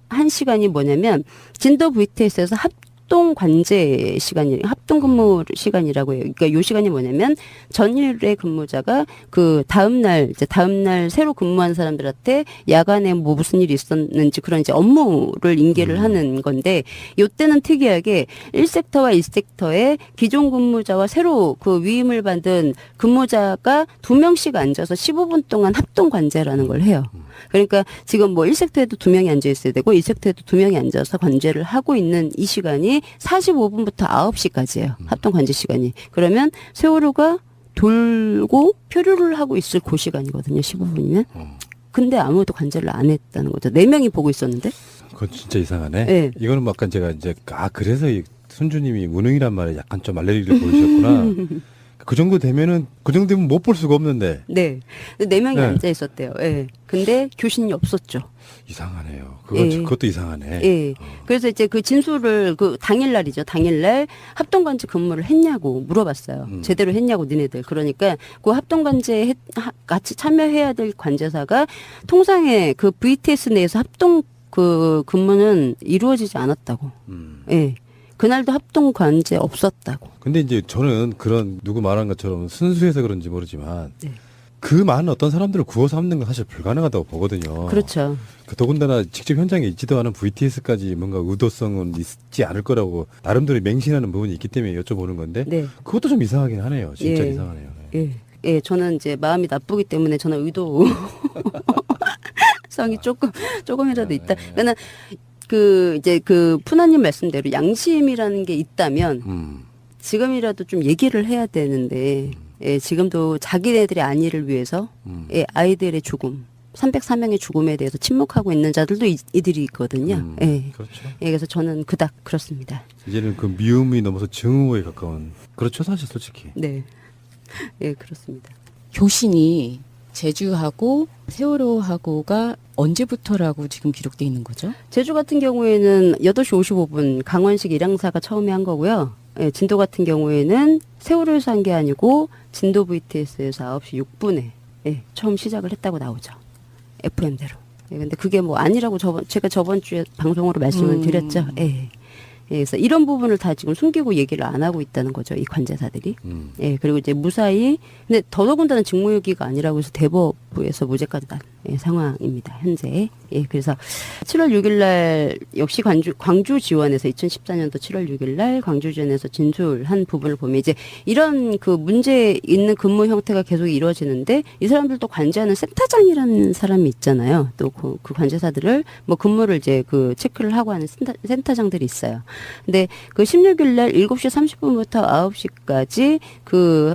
한 시간이 뭐냐면 진도 VTS에서 합동 관제 시간이 합동 근무 시간이라고 해요. 그러니까 요 시간이 뭐냐면 전일의 근무자가 그 다음 날 새로 근무한 사람들한테 야간에 뭐 무슨 일이 있었는지 그런 이제 업무를 인계를 하는 건데 요때는 특이하게 1섹터와 2섹터에 기존 근무자와 새로 그 위임을 받은 근무자가 2명씩 앉아서 15분 동안 합동 관제라는 걸 해요. 그러니까 지금 뭐 1섹터에도 2명이 앉아 있어야 되고 2섹터에도 2명이 앉아서 관제를 하고 있는 이 시간이 45분부터 9시까지예요. 합동 관제 시간이. 그러면 세월호가 돌고 표류를 하고 있을 그 시간이거든요. 15분이면. 근데 아무도 관제를 안 했다는 거죠. 4명이 보고 있었는데. 그건 진짜 이상하네. 네. 이거는 뭐 아까 제가 이제 그래서 순주님이 무능이란 말에 약간 좀 알레르기를 보이셨구나. 그 정도 되면은 그 정도면 못 볼 수가 없는데 네. 네 명이 네. 앉아 있었대요. 예. 근데 교신이 없었죠. 이상하네요. 그건 예. 그것도 이상하네. 예. 그래서 이제 그 진술을 그 당일날이죠. 당일날 합동관제 근무를 했냐고 물어봤어요. 제대로 했냐고 니네들. 그러니까 그 합동관제에 같이 참여해야 될 관제사가 통상의 그 VTS 내에서 합동 그 근무는 이루어지지 않았다고. 예. 그날도 합동 관제 없었다고. 근데 이제 저는 그런 누구 말한 것처럼 순수해서 그런지 모르지만 네. 그 많은 어떤 사람들을 구워 삼는 건 사실 불가능하다고 보거든요. 그렇죠. 그 더군다나 직접 현장에 있지도 않은 VTS까지 뭔가 의도성은 있지 않을 거라고 나름대로 맹신하는 부분이 있기 때문에 여쭤보는 건데 네. 그것도 좀 이상하긴 하네요. 진짜 예. 이상하네요. 네. 예. 예, 저는 이제 마음이 나쁘기 때문에 저는 의도 성이 조금이라도 있다. 그러니까 그 이제 그 푸나님 말씀대로 양심이라는 게 있다면 지금이라도 좀 얘기를 해야 되는데 예, 지금도 자기네들의 안위를 위해서 예, 아이들의 죽음 304명의 죽음에 대해서 침묵하고 있는 자들도 이들이 있거든요. 예. 그렇죠. 예, 그래서 저는 그닥 그렇습니다. 이제는 그 미움이 넘어서 증오에 가까운 그렇죠 사실 솔직히. 네. 예, 그렇습니다. 교신이 제주하고 세월호하고가 언제부터라고 지금 기록돼 있는 거죠? 제주 같은 경우에는 8시 55분 강원식 일항사가 처음에 한 거고요. 예, 진도 같은 경우에는 세월호에서 한 게 아니고 진도 VTS에서 9시 6분에 예, 처음 시작을 했다고 나오죠. FM대로. 예, 근데 그게 뭐 아니라고 제가 저번 주에 방송으로 말씀을 드렸죠. 예. 예, 그래서 이런 부분을 다 지금 숨기고 얘기를 안 하고 있다는 거죠. 이 관제사들이. 예, 그리고 이제 무사히, 근데 더더군다나 직무유기가 아니라고 해서 대법부에서 무죄까지 난 예, 상황입니다. 현재. 예, 그래서 7월 6일 날 역시 광주 지원에서 2014년도 7월 6일 날 광주 지원에서 진술한 부분을 보면 이제 이런 그 문제 있는 근무 형태가 계속 이루어지는데 이 사람들도 관제하는 센터장이라는 사람이 있잖아요. 또 그 관제사들을 뭐 근무를 이제 그 체크를 하고 하는 센터장들이 있어요. 근데 그 16일 날 7시 30분부터 9시까지 그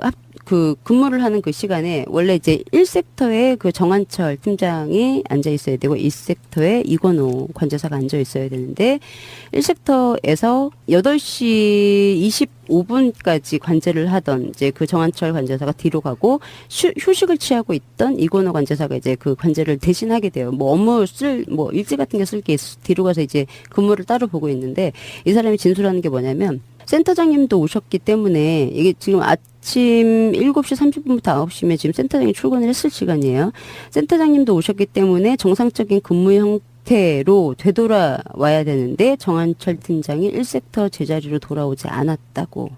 근무를 하는 그 시간에 원래 이제 1섹터에 그 정한철 팀장이 앉아 있어야 되고 2섹터에 이건호 관제사가 앉아 있어야 되는데 1섹터에서 8시 25분까지 관제를 하던 이제 그 정한철 관제사가 뒤로 가고 휴식을 취하고 있던 이건호 관제사가 이제 그 관제를 대신하게 돼요. 뭐 업무 뭐 일지 같은 게 쓸 게 뒤로 가서 이제 근무를 따로 보고 있는데 이 사람이 진술하는 게 뭐냐면 센터장님도 오셨기 때문에 이게 지금 아침 7시 30분부터 9시면 지금 센터장이 출근을 했을 시간이에요. 센터장님도 오셨기 때문에 정상적인 근무 형태로 되돌아와야 되는데 정한철 팀장이 1섹터 제자리로 돌아오지 않았다고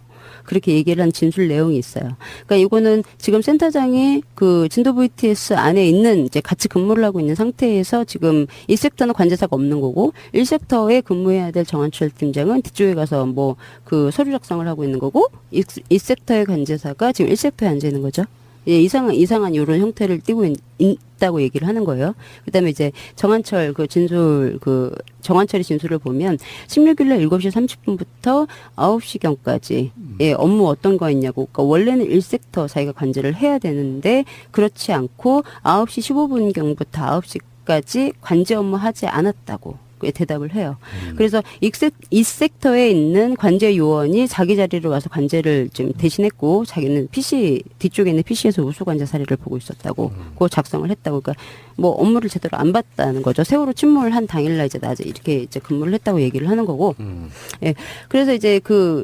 그렇게 얘기를 한 진술 내용이 있어요. 그러니까 이거는 지금 센터장이 그 진도 VTS 안에 있는 이제 같이 근무를 하고 있는 상태에서 지금 2섹터는 관제사가 없는 거고 1섹터에 근무해야 될 정한철 팀장은 뒤쪽에 가서 뭐 그 서류 작성을 하고 있는 거고 2섹터의 관제사가 지금 1섹터에 앉아 있는 거죠. 예, 이상한 이런 형태를 띠고 있다고 얘기를 하는 거예요. 그다음에 이제 정한철 정한철의 진술을 보면 16일날 7시 30분부터 9시경까지 예, 업무 어떤 거 있냐고. 그러니까 원래는 1섹터 자기가 관제를 해야 되는데 그렇지 않고 9시 15분경부터 9시까지 관제 업무 하지 않았다고. 대답을 해요. 그래서 2섹터에 있는 관제 요원이 자기 자리로 와서 관제를 좀 대신했고 자기는 뒤쪽에 있는 PC에서 우수 관제 사례를 보고 있었다고 그거 작성을 했다고. 그러니까 뭐 업무를 제대로 안 봤다는 거죠. 세월호 침몰을 한 당일날 이제 낮에 이렇게 이제 근무를 했다고 얘기를 하는 거고. 예. 그래서 이제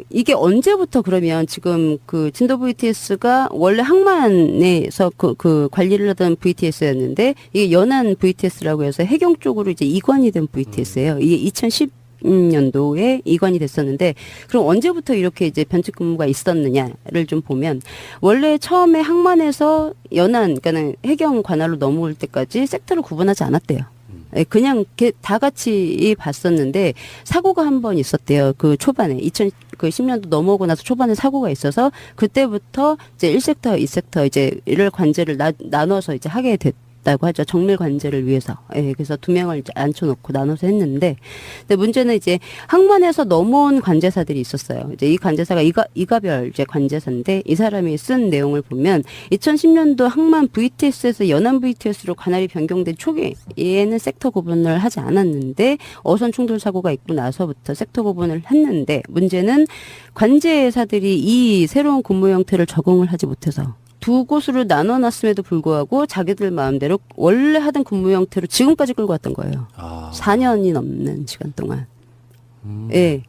이게 언제부터 그러면 지금 그 진도 VTS가 원래 항만에서 그 관리를 하던 VTS였는데 이게 연안 VTS라고 해서 해경 쪽으로 이제 이관이 된 VTS예요. 이게 2010년도에 이관이 됐었는데 그럼 언제부터 이렇게 이제 변칙 근무가 있었느냐를 좀 보면 원래 처음에 항만에서 연안 그러니까 해경 관할로 넘어올 때까지 섹터를 구분하지 않았대요. 그냥 다 같이 봤었는데 사고가 한 번 있었대요. 그 초반에 2010년도 넘어오고 나서 초반에 사고가 있어서 그때부터 이제 1섹터, 2섹터 이제 이를 관제를 나눠서 이제 하게 줬다고 하죠. 정밀 관제를 위해서. 예, 그래서 2명을 이제 앉혀놓고 나눠서 했는데, 근데 문제는 이제 항만에서 넘어온 관제사들이 있었어요. 이제 이 관제사가 이가별 이제 관제사인데, 이 사람이 쓴 내용을 보면 2010년도 항만 VTS에서 연안 VTS로 관할이 변경된 초기에는 섹터 구분을 하지 않았는데 어선 충돌 사고가 있고 나서부터 섹터 구분을 했는데, 문제는 관제사들이 이 새로운 근무 형태를 적응을 하지 못해서 두 곳으로 나눠놨음에도 불구하고 자기들 마음대로 원래 하던 근무 형태로 지금까지 끌고 왔던 거예요. 4년이 넘는 시간 동안. 예.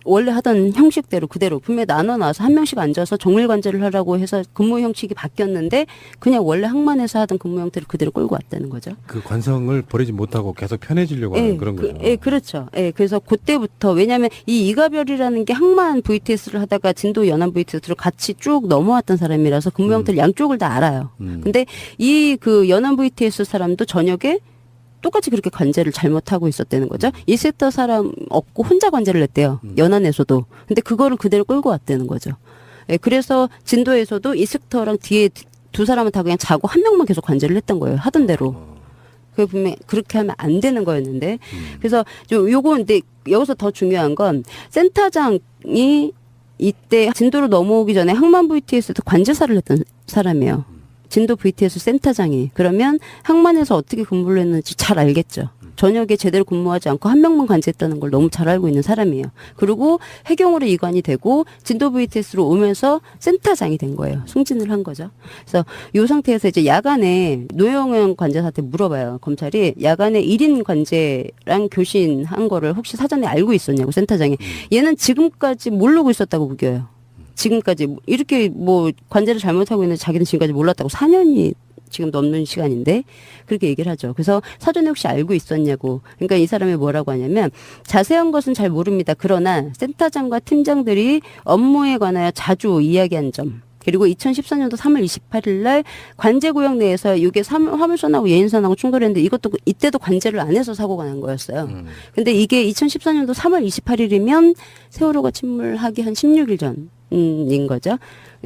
원래 하던 형식대로 그대로 분명히 나눠놔서 한 명씩 앉아서 정밀 관제를 하라고 해서 근무 형식이 바뀌었는데 그냥 원래 항만에서 하던 근무 형태를 그대로 끌고 왔다는 거죠. 그 관성을 버리지 못하고 계속 편해지려고 하는 그런 거죠. 예, 그렇죠. 예, 그래서 그때부터 왜냐하면 이 이가별이라는 게 항만 VTS를 하다가 진도 연안 VTS로 같이 쭉 넘어왔던 사람이라서 근무 형태를 양쪽을 다 알아요. 근데 이 그 연안 VTS 사람도 저녁에 똑같이 그렇게 관제를 잘못하고 있었다는 거죠. 이 섹터 사람 없고 혼자 관제를 했대요. 연안에서도. 근데 그거를 그대로 끌고 왔다는 거죠. 예, 그래서 진도에서도 이 섹터랑 뒤에 두 사람은 다 그냥 자고 한 명만 계속 관제를 했던 거예요. 하던 대로. 그 분명히 그렇게 하면 안 되는 거였는데. 그래서 요거 근데 여기서 더 중요한 건 센터장이 이때 진도로 넘어오기 전에 항만 VTS에서 관제사를 했던 사람이에요. 진도 VTS 센터장이. 그러면 항만에서 어떻게 근무를 했는지 잘 알겠죠. 저녁에 제대로 근무하지 않고 한 명만 관제했다는 걸 너무 잘 알고 있는 사람이에요. 그리고 해경으로 이관이 되고 진도 VTS로 오면서 센터장이 된 거예요. 승진을 한 거죠. 그래서 이 상태에서 이제 야간에 노영현 관제사한테 물어봐요. 검찰이 야간에 1인 관제랑 교신한 거를 혹시 사전에 알고 있었냐고 센터장이. 얘는 지금까지 모르고 있었다고 우겨요. 지금까지 이렇게 뭐 관제를 잘못하고 있는데 자기는 지금까지 몰랐다고 4년이 지금 넘는 시간인데 그렇게 얘기를 하죠. 그래서 사전에 혹시 알고 있었냐고. 그러니까 이 사람이 뭐라고 하냐면 자세한 것은 잘 모릅니다. 그러나 센터장과 팀장들이 업무에 관하여 자주 이야기한 점. 그리고 2014년도 3월 28일 날 관제구역 내에서 이게 화물선하고 예인선하고 충돌했는데 이것도 이때도 관제를 안 해서 사고가 난 거였어요. 근데 이게 2014년도 3월 28일이면 세월호가 침몰하기 한 16일 전인 거죠.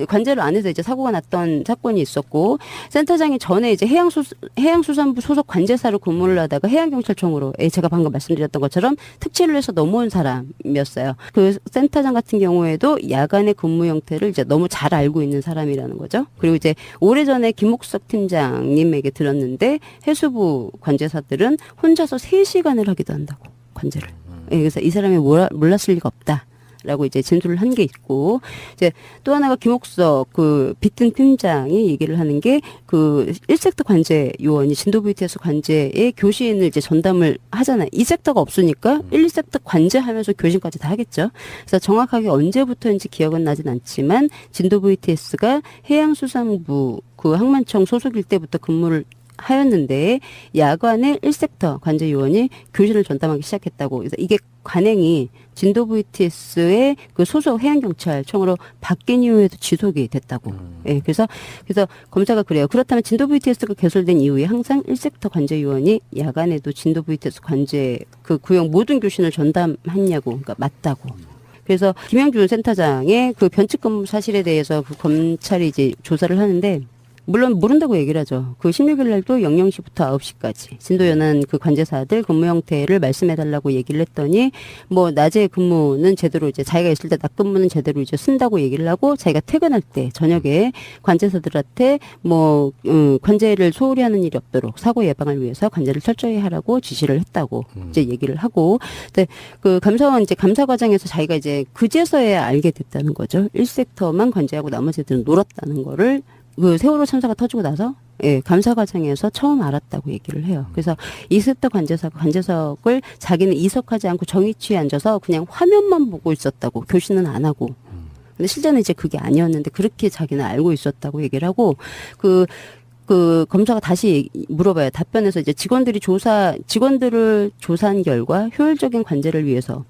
관제를 안 해서 이제 사고가 났던 사건이 있었고 센터장이 전에 이제 해양수산부 소속 관제사로 근무를 하다가 해양경찰청으로 제가 방금 말씀드렸던 것처럼 특채를 해서 넘어온 사람이었어요. 그 센터장 같은 경우에도 야간의 근무 형태를 이제 너무 잘 알고 있는 사람이라는 거죠. 그리고 이제 오래전에 김옥석 팀장님에게 들었는데 해수부 관제사들은 혼자서 3시간을 하기도 한다고 관제를. 그래서 이 사람이 몰랐을 리가 없다. 라고 이제 진술을 한 게 있고, 이제 또 하나가 김옥석 그 비튼 팀장이 얘기를 하는 게 그 1섹터 관제 요원이 진도 VTS 관제에 교신을 이제 전담을 하잖아요. 이 섹터가 없으니까 1, 2섹터 관제하면서 교신까지 다 하겠죠. 그래서 정확하게 언제부터인지 기억은 나진 않지만 진도 VTS가 해양수산부 그 항만청 소속일 때부터 근무를 하였는데 야간에 1섹터 관제 요원이 교신을 전담하기 시작했다고. 그래서 이게 관행이 진도 VTS의 그 소속 해양경찰청으로 바뀐 이후에도 지속이 됐다고. 예, 그래서 검사가 그래요. 그렇다면 진도 VTS가 개설된 이후에 항상 1섹터 관제 요원이 야간에도 진도 VTS 관제 그 구역 모든 교신을 전담했냐고. 그러니까 맞다고. 그래서 김영준 센터장의 그 변칙 근무 사실에 대해서 그 검찰이 이제 조사를 하는데 물론 모른다고 얘기를 하죠. 그 16일 날도 00시부터 9시까지 진도 연안 그 관제사들 근무 형태를 말씀해달라고 얘기를 했더니 뭐 낮에 근무는 제대로 이제 자기가 있을 때 낮 근무는 제대로 이제 쓴다고 얘기를 하고 자기가 퇴근할 때 저녁에 관제사들한테 뭐 관제를 소홀히 하는 일이 없도록 사고 예방을 위해서 관제를 철저히 하라고 지시를 했다고 이제 얘기를 하고, 근데 그 감사원 이제 감사 과정에서 자기가 이제 그제서야 알게 됐다는 거죠. 1섹터만 관제하고 나머지들은 놀았다는 거를. 그 세월호 참사가 터지고 나서 감사 과정에서 처음 알았다고 얘기를 해요. 그래서 이섹터 관제사가 관제석을 자기는 이석하지 않고 정위치에 앉아서 그냥 화면만 보고 있었다고, 교신은 안 하고. 근데 실제는 이제 그게 아니었는데 그렇게 자기는 알고 있었다고 얘기를 하고, 그 검사가 다시 물어봐요. 답변에서 이제 직원들을 조사한 결과 효율적인 관제를 위해서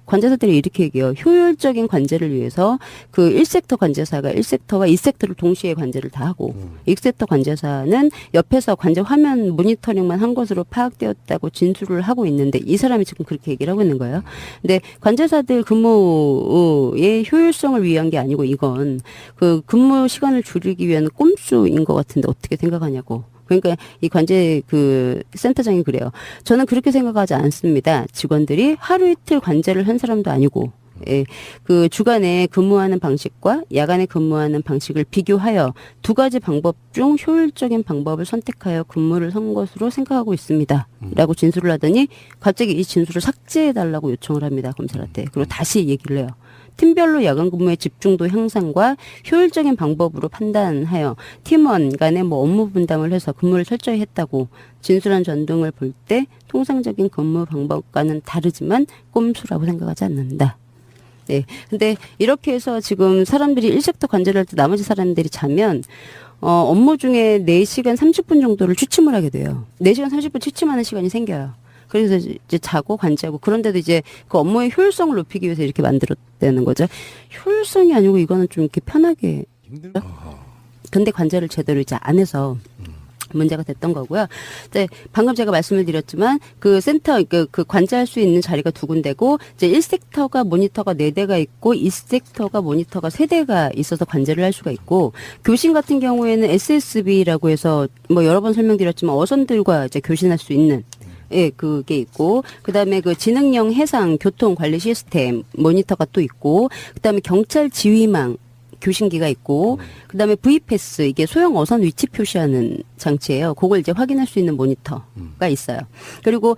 관제사들이 이렇게 얘기해요. 효율적인 관제를 위해서 그 1섹터 관제사가 1섹터와 2섹터를 동시에 관제를 다 하고 2섹터 관제사는 옆에서 관제 화면 모니터링만 한 것으로 파악되었다고 진술을 하고 있는데 이 사람이 지금 그렇게 얘기를 하고 있는 거예요. 근데 관제사들 근무의 효율성을 위한 게 아니고 이건 그 근무 시간을 줄이기 위한 꼼수인 것 같은데 어떻게 생각하냐고. 그러니까 이 관제 그 센터장이 그래요. 저는 그렇게 생각하지 않습니다. 직원들이 하루 이틀 관제를 한 사람도 아니고 예, 그 주간에 근무하는 방식과 야간에 근무하는 방식을 비교하여 두 가지 방법 중 효율적인 방법을 선택하여 근무를 한 것으로 생각하고 있습니다. 라고 진술을 하더니 갑자기 이 진술을 삭제해달라고 요청을 합니다. 검찰한테. 그리고 다시 얘기를 해요. 팀별로 야간 근무의 집중도 향상과 효율적인 방법으로 판단하여 팀원 간의 뭐 업무 분담을 해서 근무를 철저히 했다고 진술한 전등을 볼 때 통상적인 근무 방법과는 다르지만 꼼수라고 생각하지 않는다. 네. 근데 이렇게 해서 지금 사람들이 일sek터 관제를 할 때 나머지 사람들이 자면 업무 중에 4시간 30분 정도를 취침을 하게 돼요. 4시간 30분 취침하는 시간이 생겨요. 그래서 이제 자고 관제하고 그런데도 이제 그 업무의 효율성을 높이기 위해서 이렇게 만들었다는 거죠. 효율성이 아니고 이거는 좀 이렇게 편하게. 근데 관제를 제대로 이제 안 해서 문제가 됐던 거고요. 네, 방금 제가 말씀을 드렸지만 그 센터 그 관제할 수 있는 자리가 두 군데고 이제 1섹터가 모니터가 4대가 있고 2섹터가 모니터가 3대가 있어서 관제를 할 수가 있고 교신 같은 경우에는 SSB라고 해서 뭐 여러 번 설명드렸지만 어선들과 이제 교신할 수 있는 예, 그게 있고, 그 다음에 그 지능형 해상 교통 관리 시스템 모니터가 또 있고, 그 다음에 경찰 지휘망 교신기가 있고, 그 다음에 V패스, 이게 소형 어선 위치 표시하는 장치예요. 그걸 이제 확인할 수 있는 모니터가 있어요. 그리고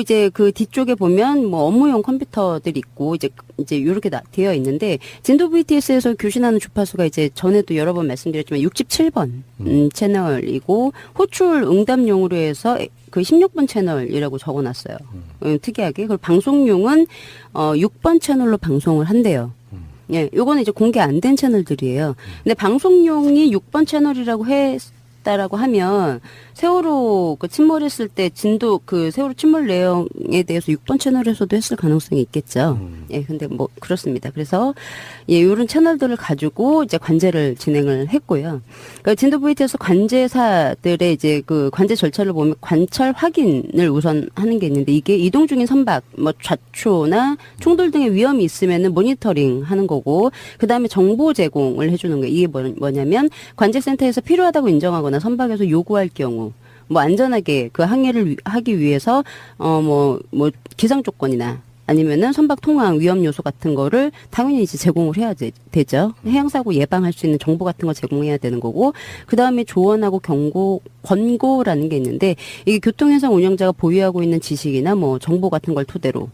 이제 그 뒤쪽에 보면 뭐 업무용 컴퓨터들이 있고, 이제 요렇게 되어 있는데, 진도 VTS에서 교신하는 주파수가 이제 전에도 여러 번 말씀드렸지만 67번 채널이고, 호출 응답용으로 해서 그 16번 채널이라고 적어놨어요. 특이하게. 그리고 방송용은 6번 채널로 방송을 한대요. 예, 요거는 이제 공개 안 된 채널들이에요. 근데 방송용이 6번 채널이라고 했다라고 하면 세월호 그 침몰했을 때 진도 그 세월호 침몰 내용에 대해서 6번 채널에서도 했을 가능성이 있겠죠. 예, 근데 뭐 그렇습니다. 그래서 예, 요런 채널들을 가지고 이제 관제를 진행을 했고요. 그러니까 진도 VT에서 관제사들의 이제 그 관제 절차를 보면 관찰 확인을 우선 하는 게 있는데 이게 이동 중인 선박, 뭐 좌초나 충돌 등의 위험이 있으면은 모니터링 하는 거고 그다음에 정보 제공을 해주는 거예요. 이게 뭐냐면 관제센터에서 필요하다고 인정하거나 선박에서 요구할 경우 뭐 안전하게 그 항해를 하기 위해서 뭐 기상 조건이나 아니면은 선박 통항 위험 요소 같은 거를 당연히 이제 제공을 해야 되죠. 해양 사고 예방할 수 있는 정보 같은 거 제공해야 되는 거고 그다음에 조언하고 권고라는 게 있는데 이게 교통해상 운영자가 보유하고 있는 지식이나 뭐 정보 같은 걸 토대로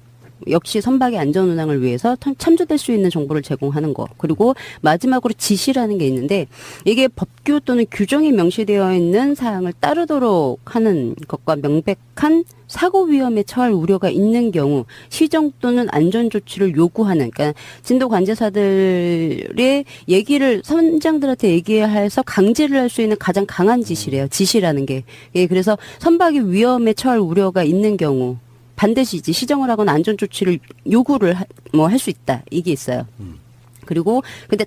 역시 선박의 안전 운항을 위해서 참조될 수 있는 정보를 제공하는 거. 그리고 마지막으로 지시라는 게 있는데 이게 법규 또는 규정에 명시되어 있는 사항을 따르도록 하는 것과 명백한 사고 위험에 처할 우려가 있는 경우 시정 또는 안전 조치를 요구하는 그러니까 진도 관제사들의 얘기를 선장들한테 얘기해서 강제를 할 수 있는 가장 강한 지시래요. 지시라는 게. 예, 그래서 선박이 위험에 처할 우려가 있는 경우 반드시 이제 시정을 하거나 안전 조치를 요구를 할 수 있다. 이게 있어요. 그리고 근데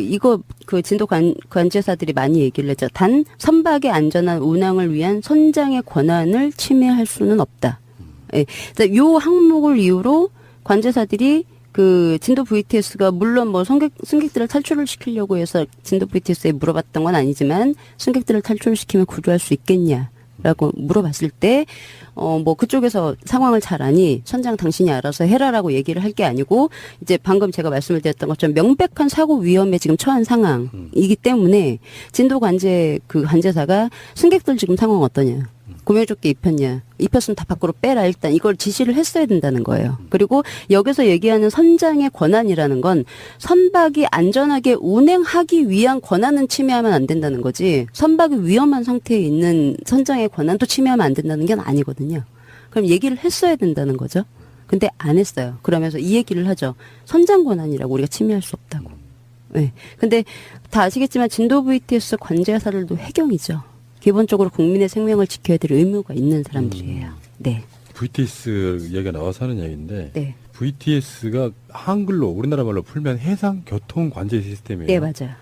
이거 진도 관제사들이 많이 얘기를 했죠. 단 선박의 안전한 운항을 위한 선장의 권한을 침해할 수는 없다. 예. 요 항목을 이유로 관제사들이 그 진도 VTS가 물론 뭐 승객들을 탈출을 시키려고 해서 진도 VTS에 물어봤던 건 아니지만 승객들을 탈출시키면 구조할 수 있겠냐라고 물어봤을 때 뭐 그쪽에서 상황을 잘 아니 선장 당신이 알아서 해라라고 얘기를 할 게 아니고 이제 방금 제가 말씀을 드렸던 것처럼 명백한 사고 위험에 지금 처한 상황이기 때문에 진도 관제사가 승객들 지금 상황 어떠냐 구명조끼 입혔으면 다 밖으로 빼라 일단 이걸 지시를 했어야 된다는 거예요. 그리고 여기서 얘기하는 선장의 권한이라는 건 선박이 안전하게 운행하기 위한 권한은 침해하면 안 된다는 거지 선박이 위험한 상태에 있는 선장의 권한도 침해하면 안 된다는 게 아니거든요. 그럼 얘기를 했어야 된다는 거죠. 근데 안 했어요. 그러면서 이 얘기를 하죠. 선장 권한이라고 우리가 침해할 수 없다고. 네. 근데 다 아시겠지만 진도 VTS 관제사들도 해경이죠. 기본적으로 국민의 생명을 지켜야 될 의무가 있는 사람들이에요. 네. VTS 이야기가 나와서 하는 이야기인데 네. VTS가 한글로 우리나라 말로 풀면 해상 교통 관제 시스템이에요. 네, 맞아요.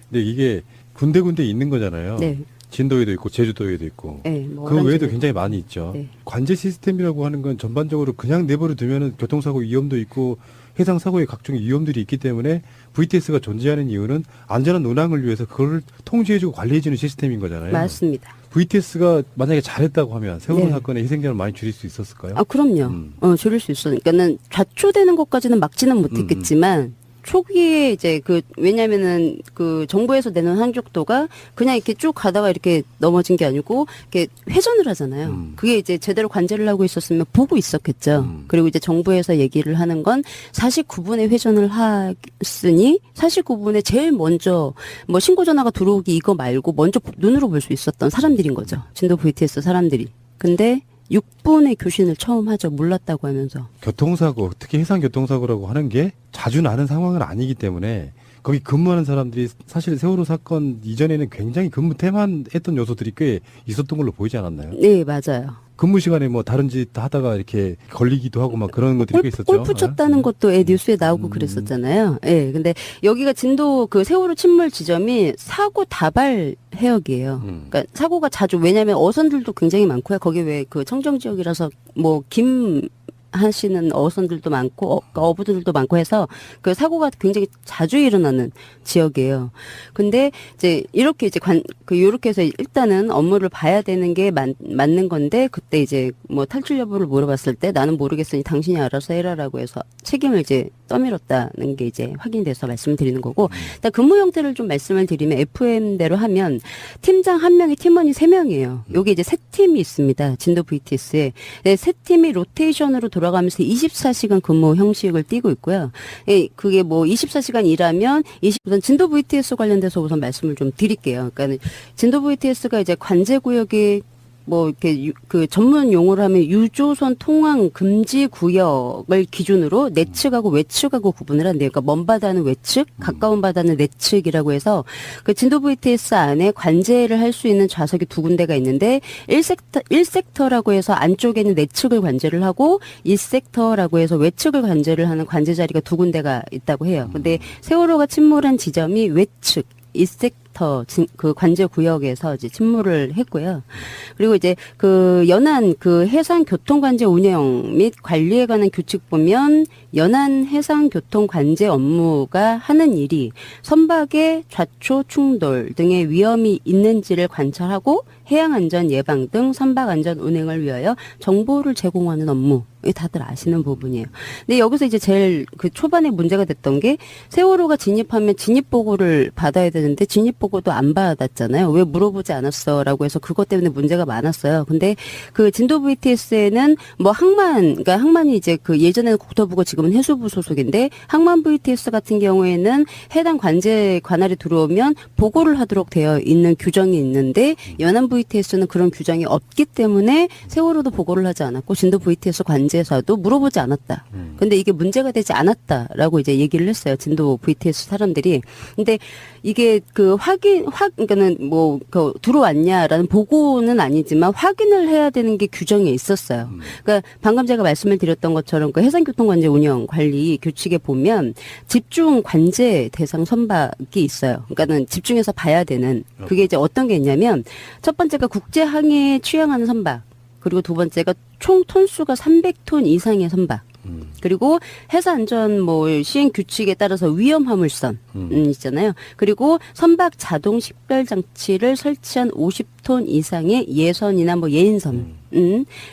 근데 이게 군데군데 있는 거잖아요. 네. 진도에도 있고 제주도에도 있고 네, 뭐 그 외에도 오란지도 굉장히 많이 있죠. 네. 관제 시스템이라고 하는 건 전반적으로 그냥 내버려 두면은 교통사고 위험도 있고 해상 사고의 각종 위험들이 있기 때문에 VTS가 존재하는 이유는 안전한 운항을 위해서 그걸 통제해주고 관리해주는 시스템인 거잖아요. 맞습니다. VTS가 만약에 잘했다고 하면 세월호 네. 사건의 희생자를 많이 줄일 수 있었을까요? 아, 그럼요. 줄일 수 있어. 그러니까는 좌초되는 것까지는 막지는 못했겠지만 초기에 이제 왜냐면은 정부에서 내는 항적도가 그냥 이렇게 쭉 가다가 이렇게 넘어진 게 아니고 이렇게 회전을 하잖아요. 그게 이제 제대로 관제를 하고 있었으면 보고 있었겠죠. 그리고 이제 정부에서 얘기를 하는 건 49분에 회전을 했으니 49분에 제일 먼저 뭐 신고 전화가 들어오기 이거 말고 먼저 눈으로 볼 수 있었던 사람들인 거죠. 진도 VTS 사람들이. 근데 6분의 교신을 처음 하죠. 몰랐다고 하면서. 교통사고, 특히 해상교통사고라고 하는 게 자주 나는 상황은 아니기 때문에 거기 근무하는 사람들이 사실 세월호 사건 이전에는 굉장히 근무 태만했던 요소들이 꽤 있었던 걸로 보이지 않았나요? 네, 맞아요. 근무 시간에 뭐 다른 짓 하다가 이렇게 걸리기도 하고 막 그런 것들이 꽤 있었죠. 골프 쳤다는 것도 뉴스에 나오고 그랬었잖아요. 예. 근데 여기가 진도 세월호 침몰 지점이 사고 다발 해역이에요. 그러니까 사고가 자주 왜냐하면 어선들도 굉장히 많고요. 거기 왜 청정 지역이라서 뭐 하시는 어선들도 많고 어부들도 많고 해서 사고가 굉장히 자주 일어나는 지역이에요. 근데 이제 이렇게 이제 요렇게 해서 일단은 업무를 봐야 되는 게 맞는 건데 그때 이제 뭐 탈출 여부를 물어봤을 때 나는 모르겠으니 당신이 알아서 해라라고 해서 책임을 이제 떠밀었다는 게 이제 확인돼서 말씀드리는 거고 일단 근무 형태를 좀 말씀을 드리면 FM대로 하면 팀장 1명에 팀원이 3명이에요. 여기 이제 3팀이 있습니다. 진도 VTS에. 네, 3팀이 로테이션으로 돌아가면서 24시간 근무 형식을 띠고 있고요. 예, 그게 뭐 24시간 일하면 우선 진도 VTS 관련돼서 우선 말씀을 좀 드릴게요. 그러니까 진도 VTS가 이제 관제구역이 뭐 이렇게 전문 용어로 하면 유조선 통항 금지 구역을 기준으로 내측하고 외측하고 구분을 한대요. 그러니까 먼 바다는 외측, 가까운 바다는 내측이라고 해서 진도 VTS 안에 관제를 할 수 있는 좌석이 2군데가 있는데 1섹터라고 해서 안쪽에는 내측을 관제를 하고 2섹터라고 해서 외측을 관제를 하는 관제 자리가 2군데가 있다고 해요. 근데 세월호가 침몰한 지점이 외측 2섹터 관제 구역에서 이제 침몰을 했고요. 그리고 이제 연안 해상 교통 관제 운영 및 관리에 관한 규칙 보면 연안 해상 교통 관제 업무가 하는 일이 선박의 좌초 충돌 등의 위험이 있는지를 관찰하고 해양 안전 예방 등 선박 안전 운행을 위하여 정보를 제공하는 업무. 다들 아시는 부분이에요. 근데 여기서 이제 제일 초반에 문제가 됐던 게 세월호가 진입하면 진입 보고를 받아야 되는데 진입 보고도 안 받았잖아요. 왜 물어보지 않았어라고 해서 그것 때문에 문제가 많았어요. 근데 진도 VTS에는 뭐 그러니까 항만이 이제 예전에는 국토부고 지금은 해수부 소속인데 항만 VTS 같은 경우에는 해당 관제 관할이 들어오면 보고를 하도록 되어 있는 규정이 있는데 연안 VTS는 그런 규정이 없기 때문에 세월호도 보고를 하지 않았고 진도 VTS 관제에서도 물어보지 않았다. 근데 이게 문제가 되지 않았다라고 이제 얘기를 했어요. 진도 VTS 사람들이. 근데 이게 그러니까는 뭐 들어왔냐라는 보고는 아니지만 확인을 해야 되는 게 규정에 있었어요. 그러니까 방금 제가 말씀을 드렸던 것처럼 해상교통관제 운영 관리 규칙에 보면 집중 관제 대상 선박이 있어요. 그러니까는 집중해서 봐야 되는 그게 이제 어떤 게 있냐면 첫 번째가 국제 항해에 취항하는 선박. 그리고 두 번째가 총 톤수가 300톤 이상의 선박. 그리고 해사안전 시행 규칙에 따라서 위험 화물선 있잖아요. 그리고 선박 자동 식별 장치를 설치한 50톤 이상의 예선이나 예인선.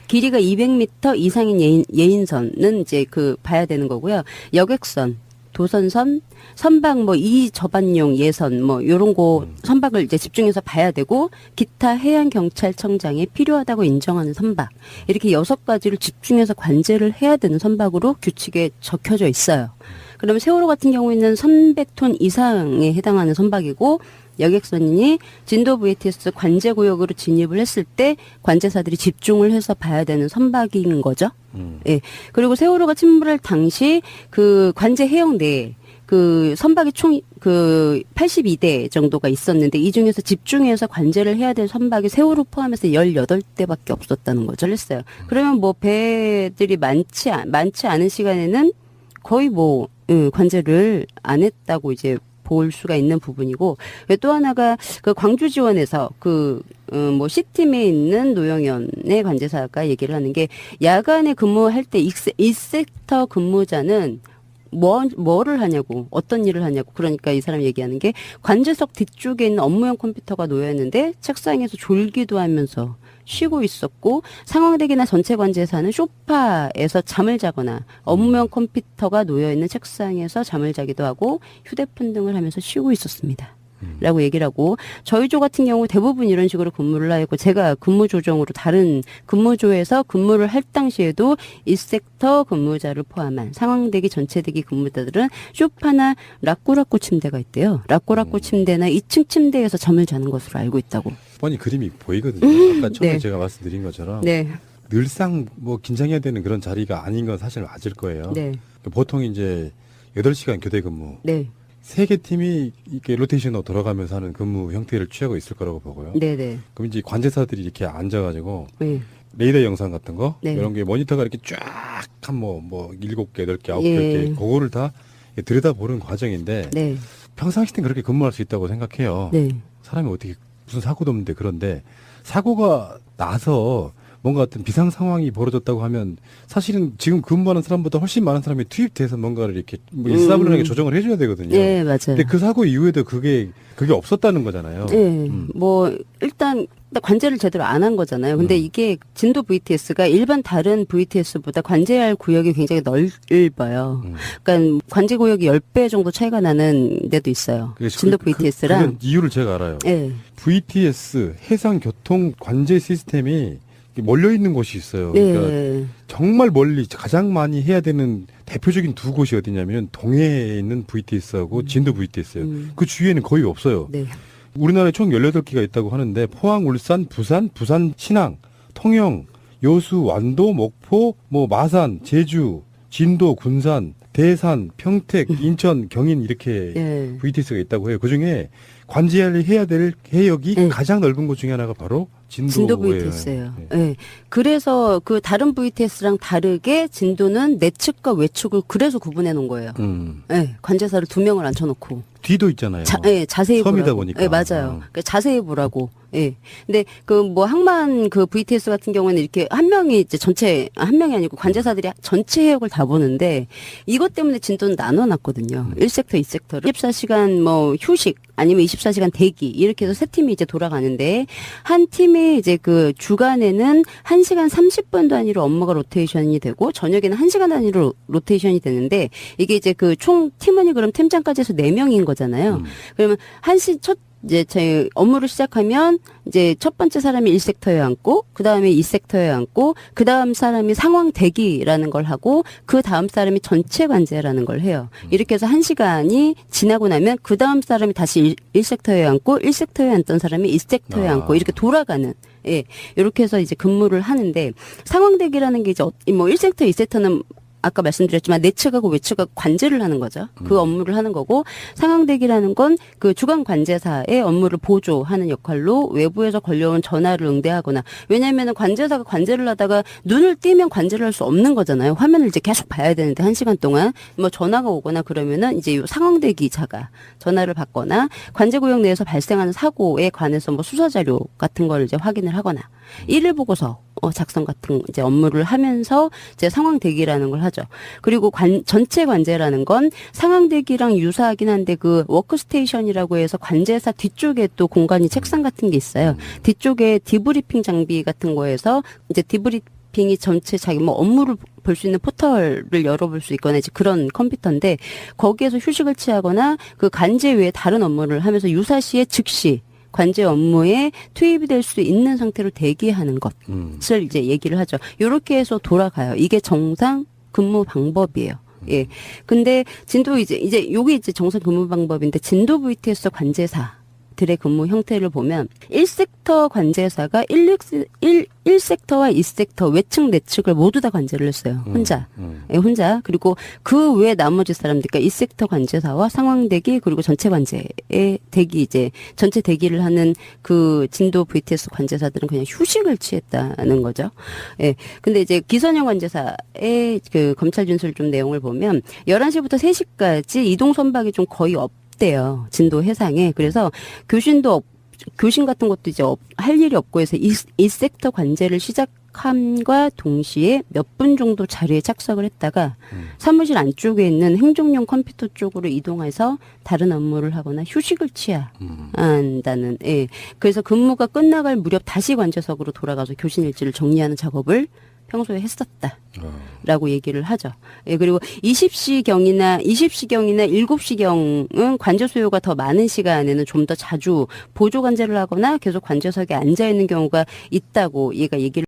길이가 200m 이상인 예인선은 이제 봐야 되는 거고요. 여객선, 도선선, 선박 이 접안용 예선 요런 거 선박을 이제 집중해서 봐야 되고 기타 해양경찰청장에 필요하다고 인정하는 선박 이렇게 6가지를 집중해서 관제를 해야 되는 선박으로 규칙에 적혀져 있어요. 그러면 세월호 같은 경우에는 300톤 이상에 해당하는 선박이고 여객선이 진도 VTS 관제구역으로 진입을 했을 때 관제사들이 집중을 해서 봐야 되는 선박인 거죠. 예. 그리고 세월호가 침몰할 당시 관제 해역 내에 선박이 총 82대 정도가 있었는데 이 중에서 집중해서 관제를 해야 될 선박이 세월호 포함해서 18대밖에 없었다는 거죠. 했어요. 그러면 배들이 많지 않은 시간에는 거의 관제를 안 했다고 이제 볼 수가 있는 부분이고 또 하나가 광주 지원에서 C팀에 있는 노영현의 관제사가 얘기를 하는 게 야간에 근무할 때 1섹터 근무자는 뭐를 하냐고, 어떤 일을 하냐고. 그러니까 이 사람 얘기하는 게 관제석 뒤쪽에 있는 업무용 컴퓨터가 놓여 있는데 책상에서 졸기도 하면서 쉬고 있었고, 상황대기나 전체 관제사는 소파에서 잠을 자거나 업무용 컴퓨터가 놓여 있는 책상에서 잠을 자기도 하고 휴대폰 등을 하면서 쉬고 있었습니다. 라고 얘기를 하고, 저희 조 같은 경우 대부분 이런 식으로 근무를 하고, 제가 근무 조정으로 다른 근무조에서 근무를 할 당시에도 이 섹터 근무자를 포함한 상황대기 전체대기 근무자들은 소파나 라꾸라꾸 침대가 있대요. 라꾸라꾸 침대나 2층 침대에서 잠을 자는 것으로 알고 있다고. 뻔히 그림이 보이거든요. 아까 처음에 네. 제가 말씀드린 것처럼 네. 늘상 뭐 긴장해야 되는 그런 자리가 아닌 건 사실 맞을 거예요. 네. 보통 이제 8시간 교대 근무. 네. 세 개 팀이 이렇게 로테이션으로 돌아가면서 하는 근무 형태를 취하고 있을 거라고 보고요. 네네. 그럼 이제 관제사들이 이렇게 앉아가지고 네. 레이더 영상 같은 거 네. 이런 게 모니터가 이렇게 쫙 한 뭐 7개, 8개, 9개 예. 이렇게 그거를 다 들여다보는 과정인데 네. 평상시 땐 그렇게 근무할 수 있다고 생각해요. 네. 사람이 어떻게 무슨 사고도 없는데 그런데 사고가 나서 뭔가 어떤 비상 상황이 벌어졌다고 하면 사실은 지금 근무하는 사람보다 훨씬 많은 사람이 투입돼서 뭔가를 이렇게 뭐 일사불란하게 조정을 해줘야 되거든요. 네, 맞아요. 근데 그 사고 이후에도 그게 없었다는 거잖아요. 네. 뭐 일단 관제를 제대로 안 한 거잖아요. 근데 이게 진도 VTS가 일반 다른 VTS보다 관제할 구역이 굉장히 넓어요. 그러니까 관제 구역이 10배 정도 차이가 나는 데도 있어요. 진도 VTS랑. 그건 이유를 제가 알아요. 네. VTS 해상교통 관제 시스템이 몰려 있는 곳이 있어요. 네. 그러니까 정말 멀리 가장 많이 해야 되는 대표적인 두 곳이 어디냐면 동해에 있는 VTS하고 진도 VTS예요. 그 주위에는 거의 없어요. 네. 우리나라에 총 18개가 있다고 하는데 포항, 울산, 부산, 신항, 통영, 여수, 완도, 목포, 뭐 마산, 제주, 진도, 군산, 대산, 평택, 인천, 경인 이렇게 네. VTS가 있다고 해요. 그중에 관제해야 될 해역이 네. 가장 넓은 곳 중에 하나가 바로 진도 진도예요. VTS예요. 네. 네. 그래서 그 다른 VTS랑 다르게 진도는 내측과 외측을 그래서 구분해 놓은 거예요. 네. 관제사를 2명을 앉혀놓고. 뒤도 있잖아요. 자세히 섬이다 보라고. 보니까. 네, 맞아요. 그러니까 자세히 보라고. 예. 근데 그 뭐 항만 그 VTS 같은 경우에는 이렇게 한 명이 이제 한 명이 아니고 관제사들이 전체 해역을 다 보는데 이것 때문에 진도는 나눠놨거든요. 1섹터, 2섹터를. 24시간 뭐 휴식 아니면 24시간 대기 이렇게 해서 세 팀이 이제 돌아가는데 한 팀이 이제 그 주간에는 1시간 30분 단위로 업무가 로테이션이 되고 저녁에는 1시간 단위로 로테이션이 되는데 이게 이제 그 총 팀원이 그럼 팀장까지 해서 4명인 거잖아요. 그러면 이제 저희 업무를 시작하면 이제 첫 번째 사람이 1섹터에 앉고 그 다음에 2섹터에 앉고 그 다음 사람이 상황 대기라는 걸 하고 그 다음 사람이 전체 관제라는 걸 해요. 이렇게 해서 1시간이 지나고 나면 그 다음 사람이 다시 1섹터에 앉고 1섹터에 앉던 사람이 2섹터에 앉고 이렇게 돌아가는 예. 이렇게 해서 이제 근무를 하는데 상황 대기라는 게 이제 뭐 1섹터, 2섹터는 아까 말씀드렸지만 내측하고 외측하고 관제를 하는 거죠. 그 업무를 하는 거고 상황대기라는 건 그 주간 관제사의 업무를 보조하는 역할로 외부에서 걸려온 전화를 응대하거나 왜냐하면 관제사가 관제를 하다가 눈을 띄면 관제를 할 수 없는 거잖아요. 화면을 이제 계속 봐야 되는데 1시간 동안 뭐 전화가 오거나 그러면은 이제 요 상황대기자가 전화를 받거나 관제구역 내에서 발생하는 사고에 관해서 뭐 수사 자료 같은 걸 이제 확인을 하거나 일일 보고서 작성 같은 이제 업무를 하면서 이제 상황 대기라는 걸 하죠. 그리고 전체 관제라는 건 상황 대기랑 유사하긴 한데 그 워크스테이션이라고 해서 관제사 뒤쪽에 또 공간이 책상 같은 게 있어요. 뒤쪽에 디브리핑 장비 같은 거에서 이제 디브리핑이 전체 자기 뭐 업무를 볼 수 있는 포털을 열어볼 수 있거나 이제 그런 컴퓨터인데 거기에서 휴식을 취하거나 그 관제 외에 다른 업무를 하면서 유사시에 즉시 관제 업무에 투입이 될 수 있는 상태로 대기하는 것을 이제 얘기를 하죠. 이렇게 해서 돌아가요. 이게 정상 근무 방법이에요. 예. 근데 이제 요게 이제 정상 근무 방법인데 진도 VTS 관제사들의 근무 형태를 보면 1섹터 관제사가 1섹터와 2섹터 외측 내측을 모두 다 관제를 했어요. 혼자. 예, 혼자. 그리고 그 외 나머지 사람들, 그러니까 2섹터 관제사와 상황 대기 그리고 전체 관제의 대기 이제 전체 대기를 하는 그 진도 VTS 관제사들은 그냥 휴식을 취했다는 거죠. 예. 근데 이제 기선형 관제사의 그 검찰 진술 좀 내용을 보면 11시부터 3시까지 이동 선박이 좀 거의 없대요. 진도 해상에. 그래서 교신 같은 것도 이제 할 일이 없고 해서 이 섹터 관제를 도착함과 동시에 몇 분 정도 자리에 착석을 했다가 사무실 안쪽에 있는 행정용 컴퓨터 쪽으로 이동해서 다른 업무를 하거나 휴식을 취해야 한다는. 예. 그래서 근무가 끝나갈 무렵 다시 관제석으로 돌아가서 교신 일지를 정리하는 작업을 평소에 했었다라고 얘기를 하죠. 예, 그리고 20시경이나 7시경은 관제 수요가 더 많은 시간에는 좀 더 자주 보조 관제를 하거나 계속 관제석에 앉아 있는 경우가 있다고 얘가 얘기를